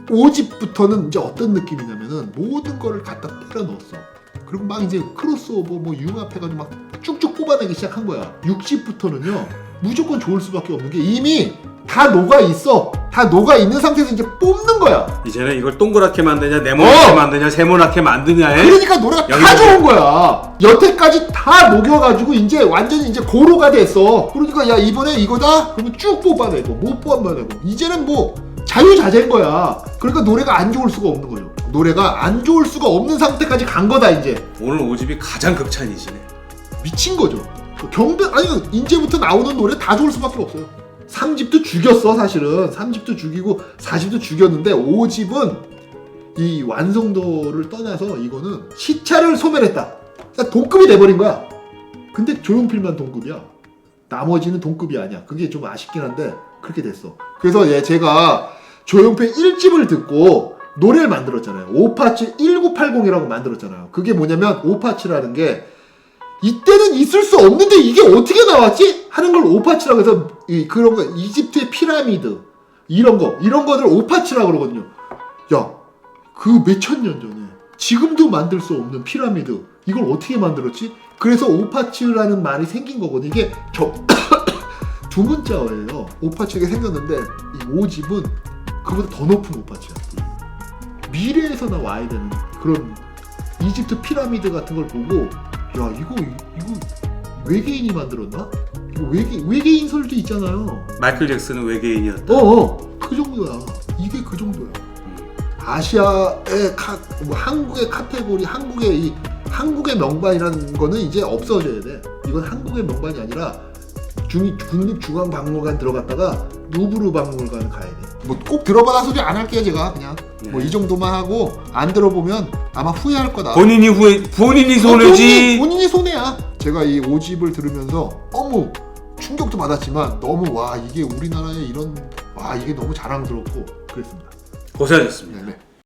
5집부터는 이제 어떤 느낌이냐면은 모든 거를 갖다 때려 넣었어. 그리고 막 이제 크로스오버 뭐 융합해가지고 막 쭉쭉 뽑아내기 시작한 거야. 6집부터는요 무조건 좋을 수밖에 없는 게 이미 다 녹아 있어. 다 녹아 있는 상태에서 이제 뽑는 거야. 이제는 이걸 동그랗게 만드냐, 네모나게 만드냐, 세모나게 만드냐에. 그러니까 노래가 다 좋은 거야. 여태까지 다 녹여가지고 이제 완전히 이제 고로가 됐어. 그러니까 야 이번에 이거다. 그러면 쭉 뽑아내고 못 뽑아내고 이제는 뭐 자유자재인 거야. 그러니까 노래가 안 좋을 수가 없는 거죠. 노래가 안 좋을 수가 없는 상태까지 간 거다 이제. 오늘 5집이 가장 극찬이시네. 미친 거죠. 이제부터 나오는 노래 다 좋을 수밖에 없어요. 3집도 죽였어 사실은. 3집도 죽이고 4집도 죽였는데 5집은 이 완성도를 떠나서 이거는 시차를 소멸했다. 그러니까 동급이 돼버린 거야. 근데 조용필만 동급이야. 나머지는 동급이 아니야. 그게 좀 아쉽긴 한데 그렇게 됐어. 그래서 제가 조용필 1집을 듣고 노래를 만들었잖아요. 오파츠 1980이라고 만들었잖아요. 그게 뭐냐면 오파츠라는 게 이때는 있을 수 없는데 이게 어떻게 나왔지? 하는 걸 오파츠라고 해서 그런 거 이집트의 피라미드 이런 거를 오파츠라고 그러거든요. 야, 그 몇천 년 전에 지금도 만들 수 없는 피라미드 이걸 어떻게 만들었지? 그래서 오파츠라는 말이 생긴 거거든요. 이게 두 문자어예요. 오파츠가 생겼는데 이 5집은 그보다 더 높은 오파츠야. 미래에서 나와야 되는 그런 이집트 피라미드 같은 걸 보고 야 이거 외계인이 만들었나? 이거 외계인 설도 있잖아요. 마이클 잭슨은 외계인이었다. 그 정도야. 이게 그 정도야. 아시아의 한국의 카테고리, 한국의 명반이라는 거는 이제 없어져야 돼. 이건 한국의 명반이 아니라 국립중앙박물관 들어갔다가 루브르 박물관 가야 돼. 뭐 꼭 들어봐라 소리 안 할게요 제가 그냥. 뭐 이 정도만 하고 안 들어보면 아마 후회할 거다. 본인이 손해지. 본인이 손해야. 제가 이 5집을 들으면서 너무 충격도 받았지만 너무 와 이게 우리나라에 이런 와 이게 너무 자랑스럽고 그랬습니다. 고생하셨습니다.